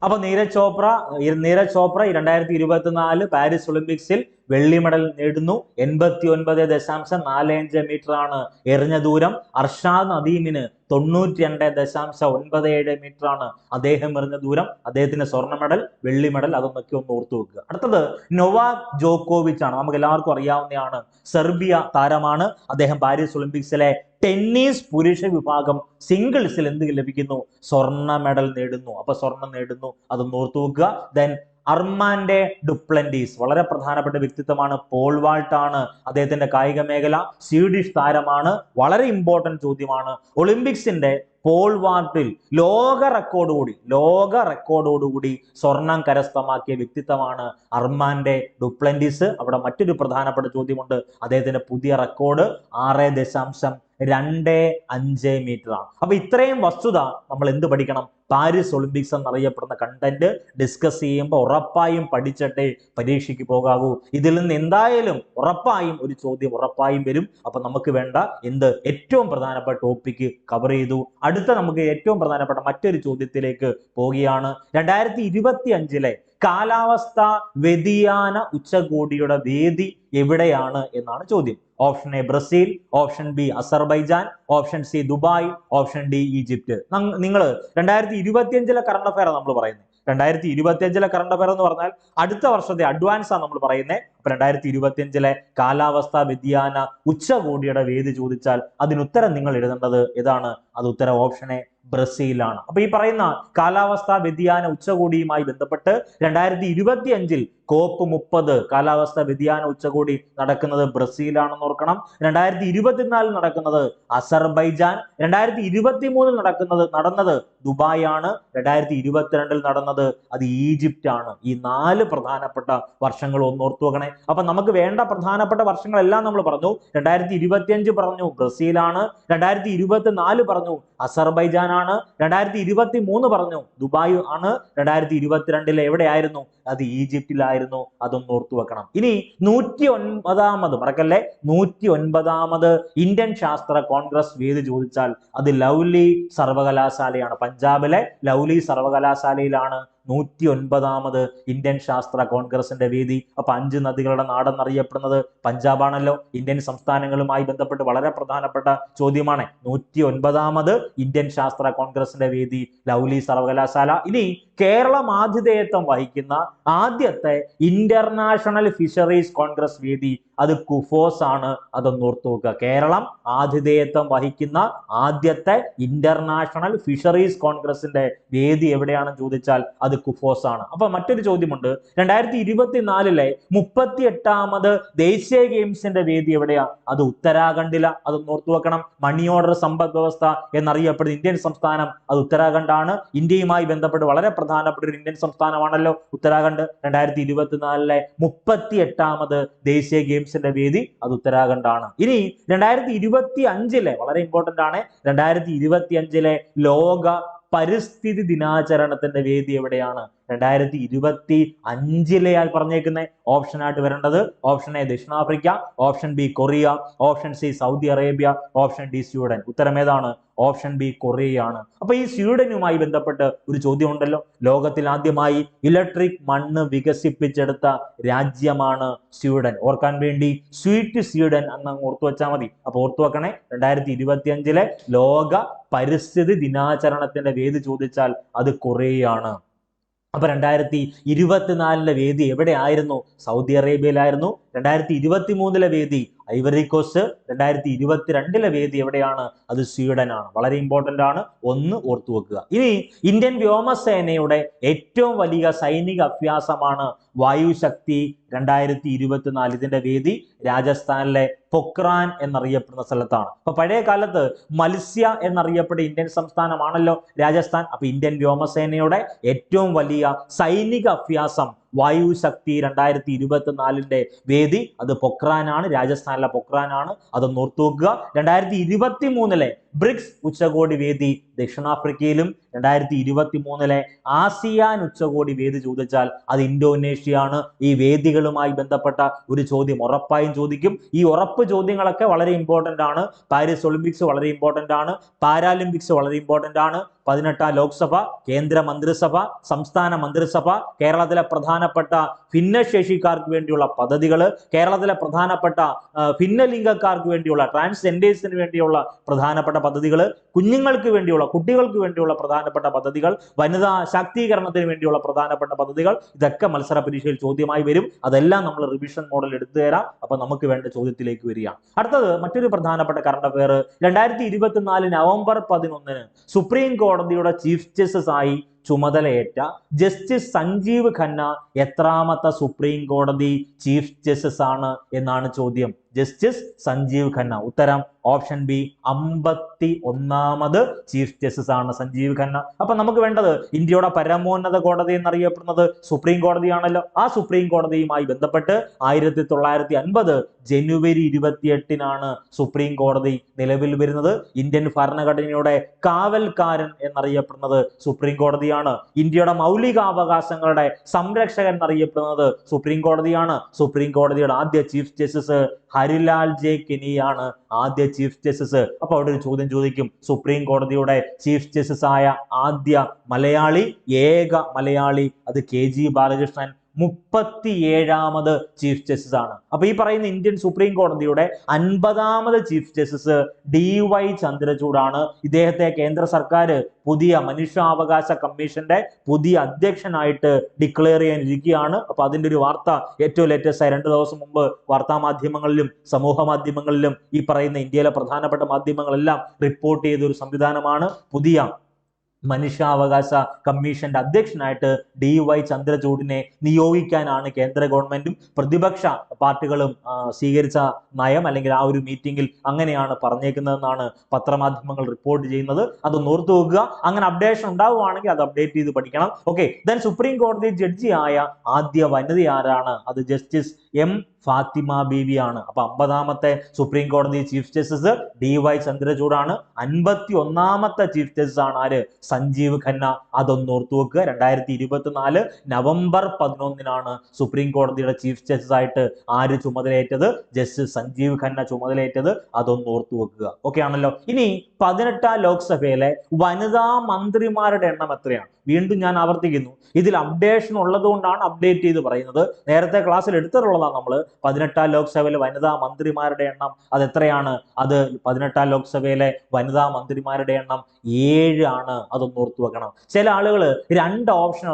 [SPEAKER 1] അപ്പൊ നീരജ് ചോപ്ര 2024 പാരീസ് ഒളിമ്പിക്സിൽ വെള്ളി മെഡൽ നേടുന്നു. 89.45 മീറ്റർ ആണ് എറിഞ്ഞ ദൂരം. അർഷാദ് നദീമിന് 92.97 മീറ്റർ ആണ് അദ്ദേഹം എറിഞ്ഞ ദൂരം. അദ്ദേഹത്തിന് സ്വർണ്ണ മെഡൽ, വെള്ളി മെഡൽ. അതൊന്നൊക്കെ ഒന്ന് ഓർത്തു വെക്കുക. അടുത്തത് നൊവാക് ജോക്കോവിച്ച് ആണ്. നമുക്ക് എല്ലാവർക്കും അറിയാവുന്നതാണ്. സെർബിയ താരമാണ്. അദ്ദേഹം പാരീസ് ഒളിമ്പിക്സിലെ ടെന്നീസ് പുരുഷ വിഭാഗം സിംഗിൾസിൽ എന്ത് ലഭിക്കുന്നു? സ്വർണ്ണ മെഡൽ നേടുന്നു. അപ്പൊ സ്വർണം നേടുന്നു. അതൊന്ന് ഓർത്തു വെക്കുക. ദെൻ അർമാൻഡെ ഡുപ്ലന്റീസ് വളരെ പ്രധാനപ്പെട്ട വ്യക്തിത്വമാണ്. പോൾ വാൾട്ട് ആണ് അദ്ദേഹത്തിന്റെ കായിക മേഖല. സ്വീഡിഷ് താരമാണ്. വളരെ ഇമ്പോർട്ടന്റ് ചോദ്യമാണ്. ഒളിമ്പിക്സിന്റെ പോൾ വാൾട്ടിൽ ലോക റെക്കോർഡോടുകൂടി സ്വർണം കരസ്ഥമാക്കിയ വ്യക്തിത്വമാണ് അർമാൻഡെ ഡുപ്ലന്റീസ്. അവിടെ മറ്റൊരു പ്രധാനപ്പെട്ട ചോദ്യമുണ്ട്. അദ്ദേഹത്തിന്റെ പുതിയ റെക്കോർഡ് 6.25 മീറ്റർ ആണ്. അപ്പൊ ഇത്രയും വസ്തുത നമ്മൾ എന്ത് പഠിക്കണം? പാരീസ് ഒളിമ്പിക്സ് എന്നറിയപ്പെടുന്ന കണ്ടന്റ് ഡിസ്കസ് ചെയ്യുമ്പോൾ ഉറപ്പായും പഠിച്ചിട്ടേ പരീക്ഷയ്ക്ക് പോകാവൂ. ഇതിൽ നിന്ന് എന്തായാലും ഉറപ്പായും ഒരു ചോദ്യം ഉറപ്പായും വരും. അപ്പൊ നമുക്ക് വേണ്ട എന്ത്? ഏറ്റവും പ്രധാനപ്പെട്ട ടോപ്പിക്ക് കവർ ചെയ്തു. അടുത്ത നമുക്ക് ഏറ്റവും പ്രധാനപ്പെട്ട മറ്റൊരു ചോദ്യത്തിലേക്ക് പോവുകയാണ്. 2025 കാലാവസ്ഥാ വ്യതിയാന ഉച്ചകോടിയുടെ വേദി എവിടെയാണ് എന്നാണ് ചോദ്യം. Option A Brazil, option B Azerbaijan, option C Dubai, option D Egypt. നിങ്ങൾ 2025 കറണ്ട് അഫയർ നമ്മൾ പറയുന്നത്. 2025 കറണ്ട് അഫയർ എന്ന് പറഞ്ഞാൽ അടുത്ത വർഷത്തെ അഡ്വാൻസ് ആണ് നമ്മൾ പറയുന്നത്. അപ്പൊ 2025 കാലാവസ്ഥാ വ്യതിയാന ഉച്ചകോടിയുടെ വേദി ചോദിച്ചാൽ അതിനുത്തരം നിങ്ങൾ എഴുതേണ്ടത് ഏതാണ്? അത് ഉത്തരം ഓപ്ഷൻ എ ബ്രസീലാണ്. അപ്പൊ ഈ പറയുന്ന കാലാവസ്ഥാ വ്യതിയാന ഉച്ചകോടിയുമായി ബന്ധപ്പെട്ട് 2025 COP30 കാലാവസ്ഥാ വ്യതിയാന ഉച്ചകോടി നടക്കുന്നത് ബ്രസീലാണെന്ന് ഓർക്കണം. 2024 നടക്കുന്നത് അസർബൈജാൻ, 2023 നടന്നത് ദുബായ് ആണ്, 2022 നടന്നത് അത് ഈജിപ്റ്റ് ആണ്. ഈ 4 പ്രധാനപ്പെട്ട വർഷങ്ങൾ ഒന്ന് ഓർത്തു വെക്കണേ. അപ്പൊ നമുക്ക് വേണ്ട പ്രധാനപ്പെട്ട വർഷങ്ങളെല്ലാം നമ്മൾ പറഞ്ഞു. 2025 പറഞ്ഞു ബ്രസീലാണ്, 2024 പറഞ്ഞു അസർബൈജാൻ ആണ്, 2023 പറഞ്ഞു ദുബായ് ആണ്, 2022 എവിടെയായിരുന്നു? അത് ഈജിപ്തിലായിരുന്നു. അതൊന്ന് ഓർത്തു വെക്കണം. ഇനി 109ാമത് മറക്കല്ലേ, 109ാമത് ഇന്ത്യൻ ശാസ്ത്ര കോൺഗ്രസ് വേദി ചോദിച്ചാൽ അത് ലൗലി സർവകലാശാലയാണ്. പഞ്ചാബിലെ ലൗലി സർവകലാശാലയിലാണ് 109ാമത് ഇന്ത്യൻ ശാസ്ത്ര കോൺഗ്രസിന്റെ വേദി. അപ്പൊ 5 നദികളുടെ നാടെന്നറിയപ്പെടുന്നത് പഞ്ചാബാണല്ലോ. ഇന്ത്യൻ സംസ്ഥാനങ്ങളുമായി ബന്ധപ്പെട്ട് വളരെ പ്രധാനപ്പെട്ട ചോദ്യമാണ്. 109ാമത് ഇന്ത്യൻ ശാസ്ത്ര കോൺഗ്രസിന്റെ വേദി ലൗലി സർവകലാശാല. ഇനി കേരളം ആതിഥേയത്വം വഹിക്കുന്ന ആദ്യത്തെ ഇന്റർനാഷണൽ ഫിഷറീസ് കോൺഗ്രസ് വേദി അത് കുഫോസ് ആണ്. അതൊന്ന് ഓർത്തു നോക്കുക. കേരളം ആതിഥേയത്വം വഹിക്കുന്ന ആദ്യത്തെ ഇന്റർനാഷണൽ ഫിഷറീസ് കോൺഗ്രസിന്റെ വേദി എവിടെയാണെന്ന് ചോദിച്ചാൽ അത് കുഫോസ് ആണ്. അപ്പൊ മറ്റൊരു ചോദ്യമുണ്ട്, 2024 38ാമത് ദേശീയ ഗെയിംസിന്റെ വേദി എവിടെയാ? അത് ഉത്തരാഖണ്ഡില. അതൊന്ന് ഓർത്തു വെക്കണം. മണി ഓർഡർ സമ്പദ് വ്യവസ്ഥ എന്നറിയപ്പെടുന്ന ഇന്ത്യൻ സംസ്ഥാനം അത് ഉത്തരാഖണ്ഡാണ്. ഇന്ത്യയുമായി ബന്ധപ്പെട്ട് വളരെ പ്രധാനപ്പെട്ട ഒരു ഇന്ത്യൻ സംസ്ഥാനമാണല്ലോ ഉത്തരാഖണ്ഡ്. 2024 38ാമത് ദേശീയ ഗെയിംസിന്റെ വേദി അത് ഉത്തരാഖണ്ഡാണ്. ഇനി 2025 വളരെ ഇമ്പോർട്ടന്റ് ആണ്. 2025 ലോക പരിസ്ഥിതി ദിനാചരണത്തിന്റെ വേദി എവിടെയാണ്? 2025 പറഞ്ഞേക്കുന്നത്. ഓപ്ഷൻ ആയിട്ട് വരേണ്ടത് ഓപ്ഷൻ എ ദക്ഷിണാഫ്രിക്ക, option B Korea, option C Saudi Arabia, option D Sweden. ഉത്തരം ഏതാണ്? ഓപ്ഷൻ ബി കൊറിയയാണ്. അപ്പൊ ഈ സ്വീഡനുമായി ബന്ധപ്പെട്ട് ഒരു ചോദ്യം ഉണ്ടല്ലോ. ലോകത്തിൽ ആദ്യമായി ഇലക്ട്രിക് മണ്ണ് വികസിപ്പിച്ചെടുത്ത രാജ്യമാണ് സ്വീഡൻ. ഓർക്കാൻ വേണ്ടി സ്വീറ്റ് സ്വീഡൻ എന്ന് ഓർത്തു വെച്ചാൽ മതി. അപ്പൊ ഓർത്തു വെക്കണേ, 2025 ലോക പരിസ്ഥിതി ദിനാചരണത്തിന്റെ വേദി ചോദിച്ചാൽ അത് കൊറിയയാണ്. അപ്പൊ 2024 വേദി എവിടെ ആയിരുന്നു? സൗദി അറേബ്യയിലായിരുന്നു. 2023 വേദി ഐവറി കോസ്റ്റ്. 2022 വേദി എവിടെയാണ്? അത് സ്വീഡനാണ്. വളരെ ഇമ്പോർട്ടന്റ് ആണ്, ഒന്ന് ഓർത്തു വെക്കുക. ഇനി ഇന്ത്യൻ വ്യോമസേനയുടെ ഏറ്റവും വലിയ സൈനിക അഭ്യാസമാണ് വായുശക്തി 2024. ഇതിന്റെ വേദി രാജസ്ഥാനിലെ പൊക്രാൻ എന്നറിയപ്പെടുന്ന സ്ഥലത്താണ്. അപ്പൊ പഴയ കാലത്ത് മത്സ്യ എന്നറിയപ്പെടുന്ന ഇന്ത്യൻ സംസ്ഥാനമാണല്ലോ രാജസ്ഥാൻ. അപ്പൊ ഇന്ത്യൻ വ്യോമസേനയുടെ ഏറ്റവും വലിയ സൈനിക അഭ്യാസം വായുശക്തി 2024 വേദി അത് പൊക്രാനാണ്. രാജസ്ഥാനിലെ പൊക്രാനാണ്. അതൊന്ന് ഓർത്തു വെക്കുക. 2023 ബ്രിക്സ് ഉച്ചകോടി വേദി ദക്ഷിണാഫ്രിക്കയിലും 2023 ആസിയാൻ ഉച്ചകോടി വേദി ചോദിച്ചാൽ അത് ഇന്തോനേഷ്യയാണ്. ഈ വേദികളുമായി ബന്ധപ്പെട്ട ഒരു ചോദ്യം ഉറപ്പായും ചോദിക്കും. ഈ ഉറപ്പ് ചോദ്യങ്ങളൊക്കെ വളരെ ഇമ്പോർട്ടന്റ് ആണ്. പാരീസ് ഒളിമ്പിക്സ് വളരെ ഇമ്പോർട്ടന്റ് ആണ്. പാരാലിമ്പിക്സ് വളരെ ഇമ്പോർട്ടന്റ് ആണ്. 18ാം ലോക്സഭ, കേന്ദ്ര മന്ത്രിസഭ, സംസ്ഥാന മന്ത്രിസഭ, കേരളത്തിലെ പ്രധാനപ്പെട്ട ഭിന്നശേഷിക്കാർക്ക് വേണ്ടിയുള്ള പദ്ധതികൾ, കേരളത്തിലെ പ്രധാനപ്പെട്ട ഭിന്നലിംഗക്കാർക്ക് വേണ്ടിയുള്ള ട്രാൻസ്ജെൻഡേഴ്സിന് വേണ്ടിയുള്ള പ്രധാനപ്പെട്ട പദ്ധതികൾ, കുഞ്ഞുങ്ങൾക്ക് വേണ്ടിയുള്ള കുട്ടികൾക്ക് വേണ്ടിയുള്ള പ്രധാനപ്പെട്ട പദ്ധതികൾ, വനിതാ ശാക്തീകരണത്തിന് വേണ്ടിയുള്ള പ്രധാനപ്പെട്ട പദ്ധതികൾ, ഇതൊക്കെ മത്സര പരീക്ഷയിൽ ചോദ്യമായി വരും. അതെല്ലാം നമ്മൾ റിവിഷൻ മോഡൽ എടുത്തു തരാം. അപ്പൊ നമുക്ക് വേണ്ട ചോദ്യത്തിലേക്ക് വരിക. അടുത്തത് മറ്റൊരു പ്രധാനപ്പെട്ട കറണ്ട് അഫയർ. 2024 നവംബർ 11 സുപ്രീം കോടതിയുടെ ചീഫ് ജസ്റ്റിസ് ആയി ചുമതലയേറ്റ ജസ്റ്റിസ് സഞ്ജീവ് ഖന്ന എത്രാമത്തെ സുപ്രീം കോടതി ചീഫ് ജസ്റ്റിസ് ആണ് എന്നാണ് ചോദ്യം. ജസ്റ്റിസ് സഞ്ജീവ് ഖന്ന. ഉത്തരം ഓപ്ഷൻ ബി 51ാമത് ചീഫ് ജസ്റ്റിസ് ആണ് സഞ്ജീവ് ഖന്ന. അപ്പൊ നമുക്ക് വേണ്ടത് ഇന്ത്യയുടെ പരമോന്നത കോടതി എന്നറിയപ്പെടുന്നത് സുപ്രീം കോടതിയാണല്ലോ. ആ സുപ്രീം കോടതിയുമായി ബന്ധപ്പെട്ട് 1950 ജനുവരി 28 സുപ്രീം കോടതി നിലവിൽ വരുന്നത്. ഇന്ത്യൻ ഭരണഘടനയുടെ കാവൽക്കാരൻ എന്നറിയപ്പെടുന്നത് സുപ്രീം കോടതിയാണ്. ഇന്ത്യയുടെ മൗലികാവകാശങ്ങളുടെ സംരക്ഷകൻ എന്നറിയപ്പെടുന്നത് സുപ്രീം കോടതിയാണ്. സുപ്രീം കോടതിയുടെ ആദ്യ ചീഫ് ജസ്റ്റിസ് ഹരിലാൽ ജെ കെനിയാണ് ആദ്യ ചീഫ് ജസ്റ്റിസ്. അപ്പൊ അവിടെ ഒരു ചോദ്യം ചോദിക്കും, സുപ്രീം കോടതിയുടെ ചീഫ് ജസ്റ്റിസ് ആയ ആദ്യ മലയാളി, ഏക മലയാളി അത് KG ബാലകൃഷ്ണൻ 37ാമത് ചീഫ് ജസ്റ്റിസ് ആണ്. അപ്പൊ ഈ പറയുന്ന ഇന്ത്യൻ സുപ്രീം കോടതിയുടെ 50ാമത് ചീഫ് ജസ്റ്റിസ് DY ചന്ദ്രചൂഡാണ്. ഇദ്ദേഹത്തെ കേന്ദ്ര സർക്കാർ പുതിയ മനുഷ്യാവകാശ കമ്മീഷന്റെ പുതിയ അധ്യക്ഷനായിട്ട് ഡിക്ലെയർ ചെയ്യാനിരിക്കുകയാണ്. അപ്പൊ അതിന്റെ ഒരു വാർത്ത ഏറ്റവും ലേറ്റസ്റ്റ് ആയി 2 ദിവസം മുമ്പ് വാർത്താ മാധ്യമങ്ങളിലും സമൂഹ മാധ്യമങ്ങളിലും ഈ പറയുന്ന ഇന്ത്യയിലെ പ്രധാനപ്പെട്ട മാധ്യമങ്ങളെല്ലാം റിപ്പോർട്ട് ചെയ്ത ഒരു സംവിധാനമാണ്. പുതിയ മനുഷ്യാവകാശ കമ്മീഷന്റെ അധ്യക്ഷനായിട്ട് DY ചന്ദ്രചൂഡിനെ നിയോഗിക്കാനാണ് കേന്ദ്ര ഗവൺമെന്റും പ്രതിപക്ഷ പാർട്ടികളും സ്വീകരിച്ച നയം, അല്ലെങ്കിൽ ആ ഒരു മീറ്റിംഗിൽ അങ്ങനെയാണ് പറഞ്ഞേക്കുന്നതെന്നാണ് പത്രമാധ്യമങ്ങൾ റിപ്പോർട്ട് ചെയ്യുന്നത്. അതൊന്ന് ഓർത്തു വെക്കുക. അങ്ങനെ അപ്ഡേഷൻ ഉണ്ടാവുകയാണെങ്കിൽ അത് അപ്ഡേറ്റ് ചെയ്ത് പഠിക്കണം. ഓക്കെ, ദെൻ സുപ്രീം കോടതി ജഡ്ജിയായ ആദ്യ വനിത ആരാണ്? അത് ജസ്റ്റിസ് M ഫാത്തിമ ബീവി ആണ്. അപ്പൊ 50ാമത്തെ സുപ്രീം കോടതി ചീഫ് ജസ്റ്റിസ് DY ചന്ദ്രചൂഡാണ്. 51ാമത്തെ ചീഫ് ജസ്റ്റിസ് ആണ് ആര്? സഞ്ജീവ് ഖന്ന. അതൊന്ന് ഓർത്തു വെക്കുക. 2024 നവംബർ 11 സുപ്രീം കോടതിയുടെ ചീഫ് ജസ്റ്റിസ് ആയിട്ട് ആര് ചുമതലയേറ്റത്? ജസ്റ്റിസ് സഞ്ജീവ് ഖന്ന ചുമതലയേറ്റത്. അതൊന്ന് ഓർത്തു വെക്കുക. ഓക്കെ ആണല്ലോ. ഇനി 18ാം ലോക്സഭയിലെ വനിതാ മന്ത്രിമാരുടെ എണ്ണം എത്രയാണ്? വീണ്ടും ഞാൻ ആവർത്തിക്കുന്നു, ഇതിൽ അപ്ഡേഷൻ ഉള്ളതുകൊണ്ടാണ് അപ്ഡേറ്റ് ചെയ്ത് പറയുന്നത്. നേരത്തെ ക്ലാസ്സിൽ എടുത്തിട്ടുള്ളതാണ് നമ്മൾ. 18ാം ലോക്സഭയിലെ വനിതാ മന്ത്രിമാരുടെ എണ്ണം അത് എത്രയാണ്? അത് 18ാം ലോക്സഭയിലെ വനിതാ മന്ത്രിമാരുടെ എണ്ണം 7 ആണ്. അതൊന്ന് ഓർത്തു വെക്കണം. ചില ആളുകൾ 2 ഓപ്ഷൻ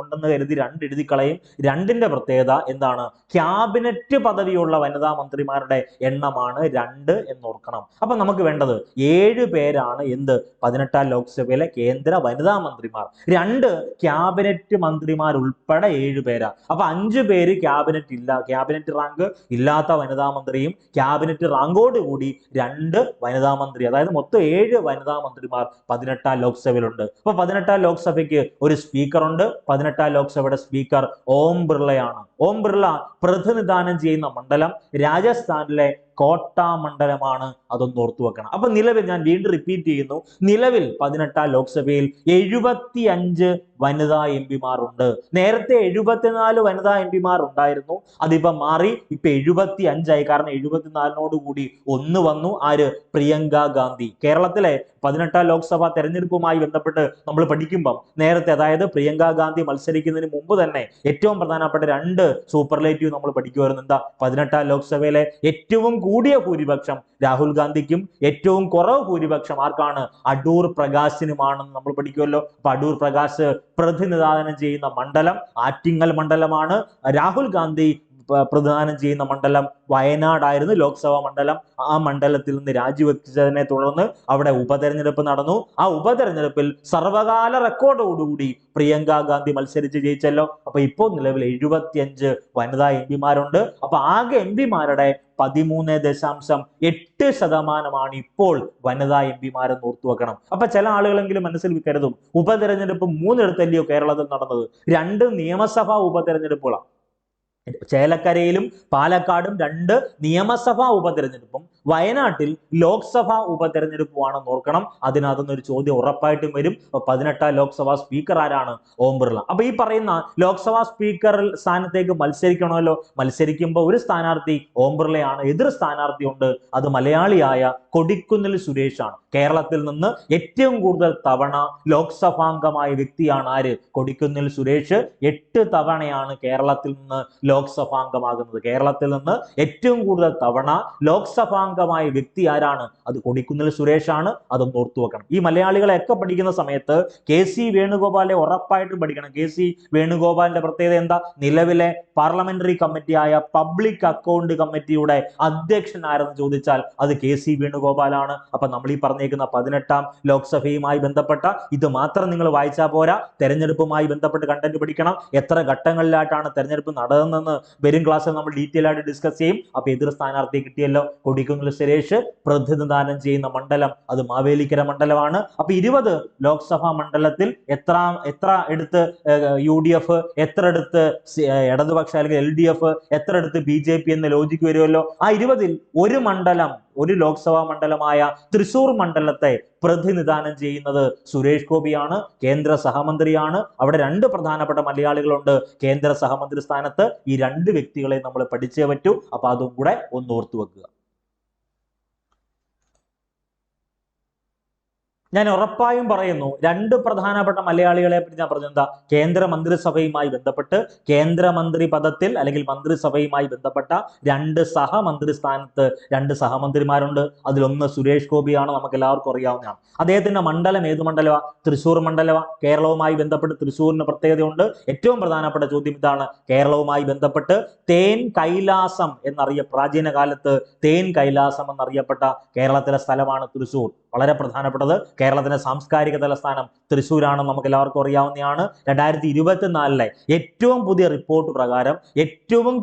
[SPEAKER 1] ഉണ്ടെന്ന് കരുതി 2 എഴുതി കളയും. 2ന്റെ പ്രത്യേകത എന്താണ്? ക്യാബിനറ്റ് പദവിയുള്ള വനിതാ മന്ത്രിമാരുടെ എണ്ണമാണ് 2 എന്ന് ഓർക്കണം. അപ്പൊ നമുക്ക് വേണ്ടത് 7 പേരാണ്. എന്ത്? 18ാം ലോക്സഭയിലെ കേന്ദ്ര വനിതാ മന്ത്രിമാർ. 2 ക്യാബിനറ്റ് മന്ത്രിമാർ ഉൾപ്പെടെ 7 പേരാ. അപ്പൊ 5 പേര് ക്യാബിനറ്റ് റാങ്ക് ഇല്ലാത്ത വനിതാ മന്ത്രിയും ക്യാബിനറ്റ് റാങ്കോട് കൂടി 2 വനിതാ മന്ത്രി, അതായത് മൊത്തം 7 വനിതാ മന്ത്രിമാർ 18ാം ലോക്സഭയിലുണ്ട്. അപ്പൊ 18ാം ലോക്സഭയ്ക്ക് ഒരു സ്പീക്കർ ഉണ്ട്. 18ാം ലോക്സഭയുടെ സ്പീക്കർ ഓം ബിർളയാണ്. ഓം ബിർള പ്രതിനിധാനം ചെയ്യുന്ന മണ്ഡലം രാജസ്ഥാനിലെ കോട്ട മണ്ഡലമാണ്. അതൊന്ന് ഓർത്തു വെക്കണം. അപ്പൊ നിലവിൽ ഞാൻ വീണ്ടും റിപ്പീറ്റ് ചെയ്യുന്നു, നിലവിൽ 18ാം ലോക്സഭയിൽ 75 വനിതാ എം പിമാരുണ്ട്. നേരത്തെ 74 വനിതാ എം പിമാർ ഉണ്ടായിരുന്നു. അതിപ്പോ മാറി, ഇപ്പൊ 75 ആയി. കാരണം 74നോട് കൂടി 1 വന്നു. ആര്? പ്രിയങ്ക ഗാന്ധി. കേരളത്തിലെ 18ാം ലോക്സഭ തെരഞ്ഞെടുപ്പുമായി ബന്ധപ്പെട്ട് നമ്മൾ പഠിക്കുമ്പോൾ നേരത്തെ, അതായത് പ്രിയങ്ക ഗാന്ധി മത്സരിക്കുന്നതിന് മുമ്പ് തന്നെ ഏറ്റവും പ്രധാനപ്പെട്ട 2 സൂപ്പർലേറ്റീവ് നമ്മൾ പഠിക്കുമായിരുന്നു. എന്താ? 18ാം ലോക്സഭയിലെ ഏറ്റവും കൂടിയ ഭൂരിപക്ഷം രാഹുൽ ഗാന്ധിക്കും, ഏറ്റവും കുറവ് ഭൂരിപക്ഷം ആർക്കാണ്? അടൂർ പ്രകാശിനുമാണെന്ന് നമ്മൾ പഠിക്കുമല്ലോ. അപ്പൊ അടൂർ പ്രകാശ് പ്രതിനിധാനം ചെയ്യുന്ന മണ്ഡലം ആറ്റിങ്ങൽ മണ്ഡലമാണ്. രാഹുൽ ഗാന്ധി പ്രതിദാനം ചെയ്യുന്ന മണ്ഡലം വയനാടായിരുന്നു ലോക്സഭാ മണ്ഡലം. ആ മണ്ഡലത്തിൽ നിന്ന് രാജിവെച്ചതിനെ തുടർന്ന് അവിടെ ഉപതെരഞ്ഞെടുപ്പ് നടന്നു. ആ ഉപതെരഞ്ഞെടുപ്പിൽ സർവകാല റെക്കോർഡോടുകൂടി പ്രിയങ്ക ഗാന്ധി മത്സരിച്ച് ജയിച്ചല്ലോ. അപ്പൊ ഇപ്പോൾ നിലവിൽ 75 വനിതാ എം പിമാരുണ്ട്. അപ്പൊ ആകെ എം പിമാരുടെ 13.8% ഇപ്പോൾ വനിതാ എം പിമാരെന്ന് ഓർത്തു വെക്കണം. അപ്പൊ ചില ആളുകളെങ്കിലും മനസ്സിൽ കരുതും, ഉപതെരഞ്ഞെടുപ്പ് 3 കേരളത്തിൽ നടന്നത്. 2 നിയമസഭാ ഉപതെരഞ്ഞെടുപ്പുകളാണ്. ചേലക്കരയിലും പാലക്കാടും 2 നിയമസഭാ ഉപതെരഞ്ഞെടുപ്പും വയനാട്ടിൽ ലോക്സഭാ ഉപതെരഞ്ഞെടുപ്പുമാണെന്ന് ഓർക്കണം. അതിനകത്തുനിന്ന് ഒരു ചോദ്യം ഉറപ്പായിട്ടും വരും. 18ാം ലോക്സഭാ സ്പീക്കർ ആരാണ്? ഓം ബിർള. അപ്പൊ ഈ പറയുന്ന ലോക്സഭാ സ്പീക്കർ സ്ഥാനത്തേക്ക് മത്സരിക്കണമല്ലോ. മത്സരിക്കുമ്പോൾ ഒരു സ്ഥാനാർത്ഥി ഓം ബിർളയാണ്. എതിർ സ്ഥാനാർത്ഥി ഉണ്ട്. അത് മലയാളിയായ കൊടിക്കുന്നിൽ സുരേഷാണ്. കേരളത്തിൽ നിന്ന് ഏറ്റവും കൂടുതൽ തവണ ലോക്സഭാംഗമായ വ്യക്തിയാണ് ആര്? കൊടിക്കുന്നിൽ സുരേഷ്. 8 തവണയാണ് കേരളത്തിൽ നിന്ന് ലോക്സഭാംഗമാകുന്നത്. കേരളത്തിൽ നിന്ന് ഏറ്റവും കൂടുതൽ തവണ ലോക്സഭാംഗമായ വ്യക്തി ആരാണ്? അത് കൊടിക്കുന്നിൽ സുരേഷാണ്. അതൊന്ന് ഓർത്തു വെക്കണം. ഈ മലയാളികളെയൊക്കെ പഠിക്കുന്ന സമയത്ത് KC വേണുഗോപാലെ ഉറപ്പായിട്ടും പഠിക്കണം. KC വേണുഗോപാലിന്റെ പ്രത്യേകത എന്താ? നിലവിലെ പാർലമെന്ററി കമ്മിറ്റിയായ പബ്ലിക് അക്കൗണ്ട് കമ്മിറ്റിയുടെ അധ്യക്ഷൻ ആരെന്ന് ചോദിച്ചാൽ അത് KC വേണുഗോപാലാണ്. അപ്പൊ നമ്മൾ ഈ പറഞ്ഞേക്കുന്ന 18ാം ലോക്സഭയുമായി ബന്ധപ്പെട്ട ഇത് മാത്രം നിങ്ങൾ വായിച്ചാൽ പോരാ. തെരഞ്ഞെടുപ്പുമായി ബന്ധപ്പെട്ട് കണ്ടന്റ് പഠിക്കണം. എത്ര ഘട്ടങ്ങളിലായിട്ടാണ് തെരഞ്ഞെടുപ്പ് നടന്നതെന്ന് വരും ക്ലാസ്സിൽ നമ്മൾ ഡീറ്റെയിൽ ആയിട്ട് ഡിസ്കസ് ചെയ്യും. അപ്പൊ എതിർ സ്ഥാനാർത്ഥി കിട്ടിയല്ലോ. കൊടിക്കുന്നിൽ സുരേഷ് പ്രതിനിധാനം ചെയ്യുന്ന മണ്ഡലം അത് മാവേലിക്കര മണ്ഡലമാണ്. അപ്പൊ 20 ലോക്സഭാ മണ്ഡലത്തിൽ എത്ര എടുത്ത് UDF, എത്ര എടുത്ത് ഇടതുപക്ഷ അല്ലെങ്കിൽ LDF, എത്ര എടുത്ത് BJP എന്ന ലോജിക്ക് വരുമല്ലോ. ആ 20ൽ ഒരു മണ്ഡലം, ഒരു ലോക്സഭാ മണ്ഡലമായ തൃശൂർ മണ്ഡലത്തെ പ്രതിനിധാനം ചെയ്യുന്നത് സുരേഷ് ഗോപിയാണ്. കേന്ദ്ര സഹമന്ത്രിയാണ്. അവിടെ 2 പ്രധാനപ്പെട്ട മലയാളികളുണ്ട് കേന്ദ്ര സഹമന്ത്രി സ്ഥാനത്ത്. ഈ 2 വ്യക്തികളെ നമ്മൾ പഠിച്ചേ പറ്റൂ. അപ്പൊ അതും കൂടെ ഒന്ന് ഓർത്തു വെക്കുക. ഞാൻ ഉറപ്പായും പറയുന്നു, 2 പ്രധാനപ്പെട്ട മലയാളികളെ പറ്റി ഞാൻ പറഞ്ഞത് എന്താ? കേന്ദ്ര മന്ത്രിസഭയുമായി ബന്ധപ്പെട്ട് കേന്ദ്രമന്ത്രി പദത്തിൽ അല്ലെങ്കിൽ മന്ത്രിസഭയുമായി ബന്ധപ്പെട്ട 2 സഹമന്ത്രി സ്ഥാനത്ത് 2 സഹമന്ത്രിമാരുണ്ട്. അതിലൊന്ന് സുരേഷ് ഗോപിയാണ്. നമുക്ക് എല്ലാവർക്കും അറിയാവുന്നതാണ്. അദ്ദേഹത്തിന്റെ മണ്ഡലം ഏത് മണ്ഡലമാണ്? തൃശൂർ മണ്ഡലമാണ്. കേരളവുമായി ബന്ധപ്പെട്ട് തൃശ്ശൂരിന് പ്രത്യേകതയുണ്ട്. ഏറ്റവും പ്രധാനപ്പെട്ട ചോദ്യം ഇതാണ്. കേരളവുമായി ബന്ധപ്പെട്ട് തേൻ കൈലാസം പ്രാചീന കാലത്ത് തേൻ കൈലാസം എന്നറിയപ്പെട്ട കേരളത്തിലെ സ്ഥലമാണ് തൃശ്ശൂർ. വളരെ പ്രധാനപ്പെട്ടത്. കേരളത്തിന്റെ സാംസ്കാരിക തലസ്ഥാനം തൃശ്ശൂരാണെന്ന് നമുക്ക് എല്ലാവർക്കും അറിയാവുന്നതാണ്. 2024 ഏറ്റവും പുതിയ റിപ്പോർട്ട് പ്രകാരം ഏറ്റവും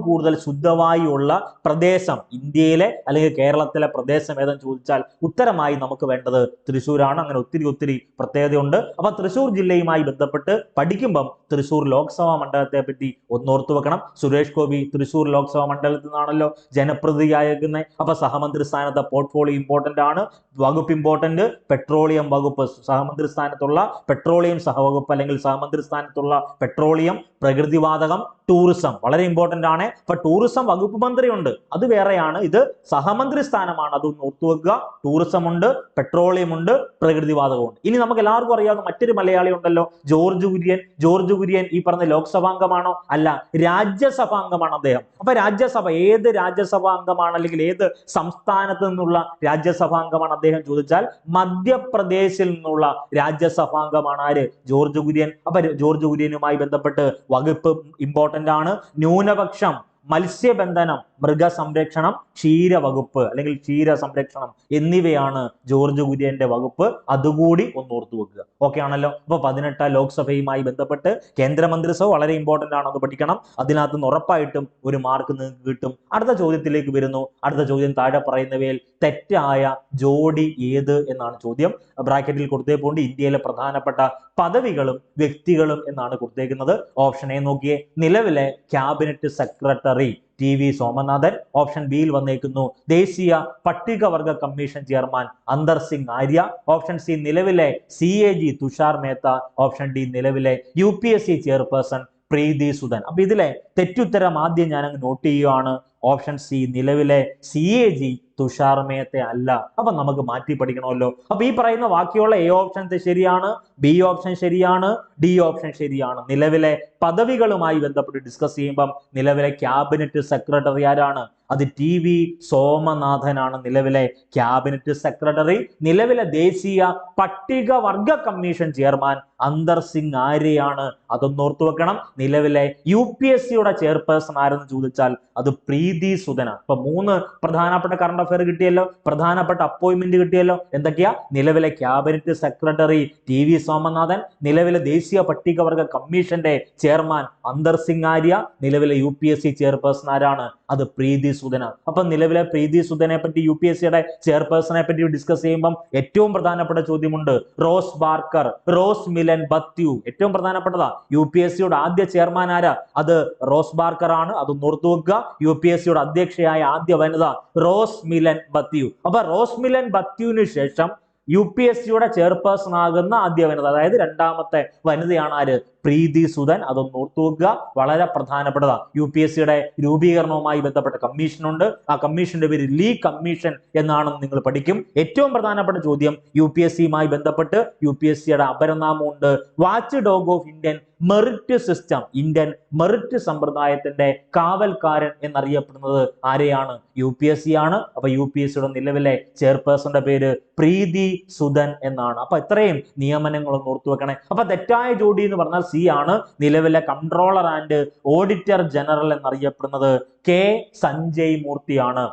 [SPEAKER 1] കൂടുതൽ ശുദ്ധവായുവുള്ള പ്രദേശം ഇന്ത്യയിലെ അല്ലെങ്കിൽ കേരളത്തിലെ പ്രദേശം ഏതെന്ന് ചോദിച്ചാൽ ഉത്തരമായി നമുക്ക് വേണ്ടത് തൃശ്ശൂരാണ്. അങ്ങനെ ഒത്തിരി പ്രത്യേകതയുണ്ട്. അപ്പൊ തൃശ്ശൂർ ജില്ലയുമായി ബന്ധപ്പെട്ട് പഠിക്കുമ്പം തൃശ്ശൂർ ലോക്സഭാ മണ്ഡലത്തെ പറ്റി ഒന്നോർത്തു വെക്കണം. സുരേഷ് ഗോപി തൃശ്ശൂർ ലോക്സഭാ മണ്ഡലത്തിൽ നിന്നാണല്ലോ ജനപ്രതിനിധിയായിരിക്കുന്നത്. അപ്പൊ സഹമന്ത്രി സ്ഥാനത്തെ പോർട്ട്ഫോളിയോ ഇമ്പോർട്ടന്റ് ആണ്. ആണ്. വകുപ്പ് ഇമ്പോർട്ടന്റ്. പെട്രോളിയം വകുപ്പ്, സഹമന്ത്രി സ്ഥാനത്തുള്ള പെട്രോളിയം സഹവകുപ്പ് അല്ലെങ്കിൽ സഹമന്ത്രി സ്ഥാനത്തുള്ള പെട്രോളിയം, പ്രകൃതിവാതകം, ടൂറിസം വളരെ ഇമ്പോർട്ടന്റ് ആണ്. അപ്പൊ ടൂറിസം വകുപ്പ് മന്ത്രി ഉണ്ട്, അത് വേറെയാണ്. ഇത് സഹമന്ത്രി സ്ഥാനമാണ്, അതൊന്ന് ഓർത്തുവെക്കുക. ടൂറിസം ഉണ്ട്, പെട്രോളിയം ഉണ്ട്, പ്രകൃതിവാതകം ഉണ്ട്. ഇനി നമുക്ക് എല്ലാവർക്കും അറിയാവുന്ന മറ്റൊരു മലയാളി ഉണ്ടല്ലോ, ജോർജ് കുര്യൻ. ജോർജ് കുര്യൻ ഈ പറഞ്ഞ ലോക്സഭാംഗമാണോ? അല്ല, രാജ്യസഭാംഗമാണ് അദ്ദേഹം. അപ്പൊ രാജ്യസഭ, ഏത് രാജ്യസഭാ അംഗമാണ് അല്ലെങ്കിൽ ഏത് സംസ്ഥാനത്ത് നിന്നുള്ള രാജ്യസഭാംഗമാണ് അദ്ദേഹം ചോദിച്ചാൽ മധ്യപ്രദേശിൽ നിന്നുള്ള രാജ്യസഭാംഗമാണ് ആര്? ജോർജ് കുര്യൻ. അപ്പൊ ജോർജ് കുര്യനുമായി ബന്ധപ്പെട്ട് വകുപ്പ് ഇമ്പോർട്ടന്റ് ആണ്. ന്യൂനപക്ഷം, മത്സ്യബന്ധനം, മൃഗസംരക്ഷണം, ക്ഷീരവകുപ്പ് അല്ലെങ്കിൽ ക്ഷീര സംരക്ഷണം എന്നിവയാണ് ജോർജ് കുര്യന്റെ വകുപ്പ്. അതുകൂടി ഒന്ന് ഓർത്തു വെക്കുക. ഓക്കെ ആണല്ലോ. അപ്പൊ 18 ലോക്സഭയുമായി ബന്ധപ്പെട്ട് കേന്ദ്രമന്ത്രിസഭ വളരെ ഇമ്പോർട്ടന്റ് ആണ്, അത് പഠിക്കണം. അതിനകത്ത് നിന്ന് ഉറപ്പായിട്ടും ഒരു മാർക്ക് നിങ്ങൾക്ക് കിട്ടും. അടുത്ത ചോദ്യത്തിലേക്ക് വരുന്നു. അടുത്ത ചോദ്യം താഴെ പറയുന്നവയിൽ തെറ്റായ ജോഡി ഏത് എന്നാണ് ചോദ്യം. ബ്രാക്കറ്റിൽ കൊടുത്തേപ്പോണ്ട് ഇന്ത്യയിലെ പ്രധാനപ്പെട്ട പദവികളും വ്യക്തികളും എന്നാണ് കൊടുത്തേക്കുന്നത്. ഓപ്ഷൻ എ നോക്കിയേ, നിലവിലെ cabinet secretary TV Somanathan. Option ബിയിൽ വന്നേക്കുന്നു ദേശീയ പട്ടികവർഗ commission chairman Antar Singh Arya. Option C നിലവിലെ CAG Tushar Mehta. Option D നിലവിലെ UPSC ചെയർപേഴ്സൺ പ്രീതി സുധൻ. അപ്പൊ ഇതിലെ തെറ്റുത്തരം ആദ്യം ഞാൻ അങ്ങ് നോട്ട് ചെയ്യുകയാണ്. ഓപ്ഷൻ സി നിലവിലെ CAG തുഷാർ മേത്ത അല്ല. അപ്പൊ നമുക്ക് മാറ്റി പഠിക്കണമല്ലോ. അപ്പൊ ഈ പറയുന്ന ബാക്കിയുള്ള A ഓപ്ഷൻ ശരിയാണ്, B ഓപ്ഷൻ ശരിയാണ്, D ഓപ്ഷൻ ശരിയാണ്. നിലവിലെ പദവികളുമായി ബന്ധപ്പെട്ട് ഡിസ്കസ് ചെയ്യുമ്പം നിലവിലെ ക്യാബിനറ്റ് സെക്രട്ടറി ആരാണ്? അത് TV സോമനാഥനാണ് നിലവിലെ ക്യാബിനറ്റ് സെക്രട്ടറി. നിലവിലെ ദേശീയ പട്ടികവർഗ കമ്മീഷൻ ചെയർമാൻ അന്തർ സിംഗ് ആര്യയാണ്. അതൊന്ന് ഓർത്തു വെക്കണം. നിലവിലെ UPSCയുടെ ചെയർപേഴ്സൺ ആരെന്ന് ചോദിച്ചാൽ അത് പ്രീതി സുധനാണ്. അപ്പൊ 3 പ്രധാനപ്പെട്ട കറണ്ട് അഫയർ കിട്ടിയല്ലോ, പ്രധാനപ്പെട്ട അപ്പോയിന്റ്മെന്റ് കിട്ടിയല്ലോ. എന്തൊക്കെയാ? നിലവിലെ ക്യാബിനറ്റ് സെക്രട്ടറി TV സോമനാഥൻ, നിലവിലെ ദേശീയ പട്ടികവർഗ കമ്മീഷന്റെ ചെയർമാൻ അന്തർ സിംഗ് ആര്യ, നിലവിലെ UPSC ചെയർപേഴ്സൺ ആരാണ്? അത് പ്രീതി സുധന. അപ്പൊ നിലവിലെ പ്രീതി സുധനെ പറ്റി UPSCയുടെ ചെയർപേഴ്സണെ പറ്റി ഡിസ്കസ് ചെയ്യുമ്പോൾ ഏറ്റവും പ്രധാനപ്പെട്ട ചോദ്യമുണ്ട്. റോസ് ബാർക്കർ, റോസ് മിലൻ ബത്യു, ഏറ്റവും പ്രധാനപ്പെട്ടതാ. UPSCയുടെ ആദ്യ ചെയർമാൻ ആരാ? അത് റോസ് ബാർക്കർ ആണ്. അത് ഓർത്തു വെക്കുക. UPSCയുടെ അധ്യക്ഷയായ ആദ്യ വനിത റോസ് മിലൻ ബത്യു. അപ്പൊ റോസ് മിലൻ ബത്യുവിന് ശേഷം UPSCയുടെ ചെയർപേഴ്സൺ ആകുന്ന ആദ്യ വനിത, അതായത് രണ്ടാമത്തെ വനിതയാണ് ആര്? പ്രീതി സുധൻ. അതൊന്ന് ഓർത്തു വെക്കുക, വളരെ പ്രധാനപ്പെട്ടതാണ്. UPSCയുടെ രൂപീകരണവുമായി ബന്ധപ്പെട്ട കമ്മീഷനുണ്ട്. ആ കമ്മീഷന്റെ പേര് ലീ കമ്മീഷൻ എന്നാണെന്ന് നിങ്ങൾ പഠിക്കും. ഏറ്റവും പ്രധാനപ്പെട്ട ചോദ്യം UPSCയുമായി ബന്ധപ്പെട്ട് UPSCയുടെ അപരനാമമുണ്ട് watch dog of Indian merit system. Indian merit സമ്പ്രദായത്തിന്റെ കാവൽക്കാരൻ എന്നറിയപ്പെടുന്നത് ആരെയാണ്? UPSC ആണ്. അപ്പൊ UPSCയുടെ നിലവിലെ ചെയർപേഴ്സന്റെ പേര് പ്രീതി സുധൻ എന്നാണ്. അപ്പൊ ഇത്രയും നിയമനങ്ങളൊന്ന് ഓർത്തു വെക്കണേ. അപ്പൊ തെറ്റായ ജോഡി എന്ന് പറഞ്ഞാൽ C ആണ്. നിലവിലെ കൺട്രോളർ ആൻഡ് ഓഡിറ്റർ ജനറൽ എന്നറിയപ്പെടുന്നത് K സഞ്ജയ് മൂർത്തിയാണ്.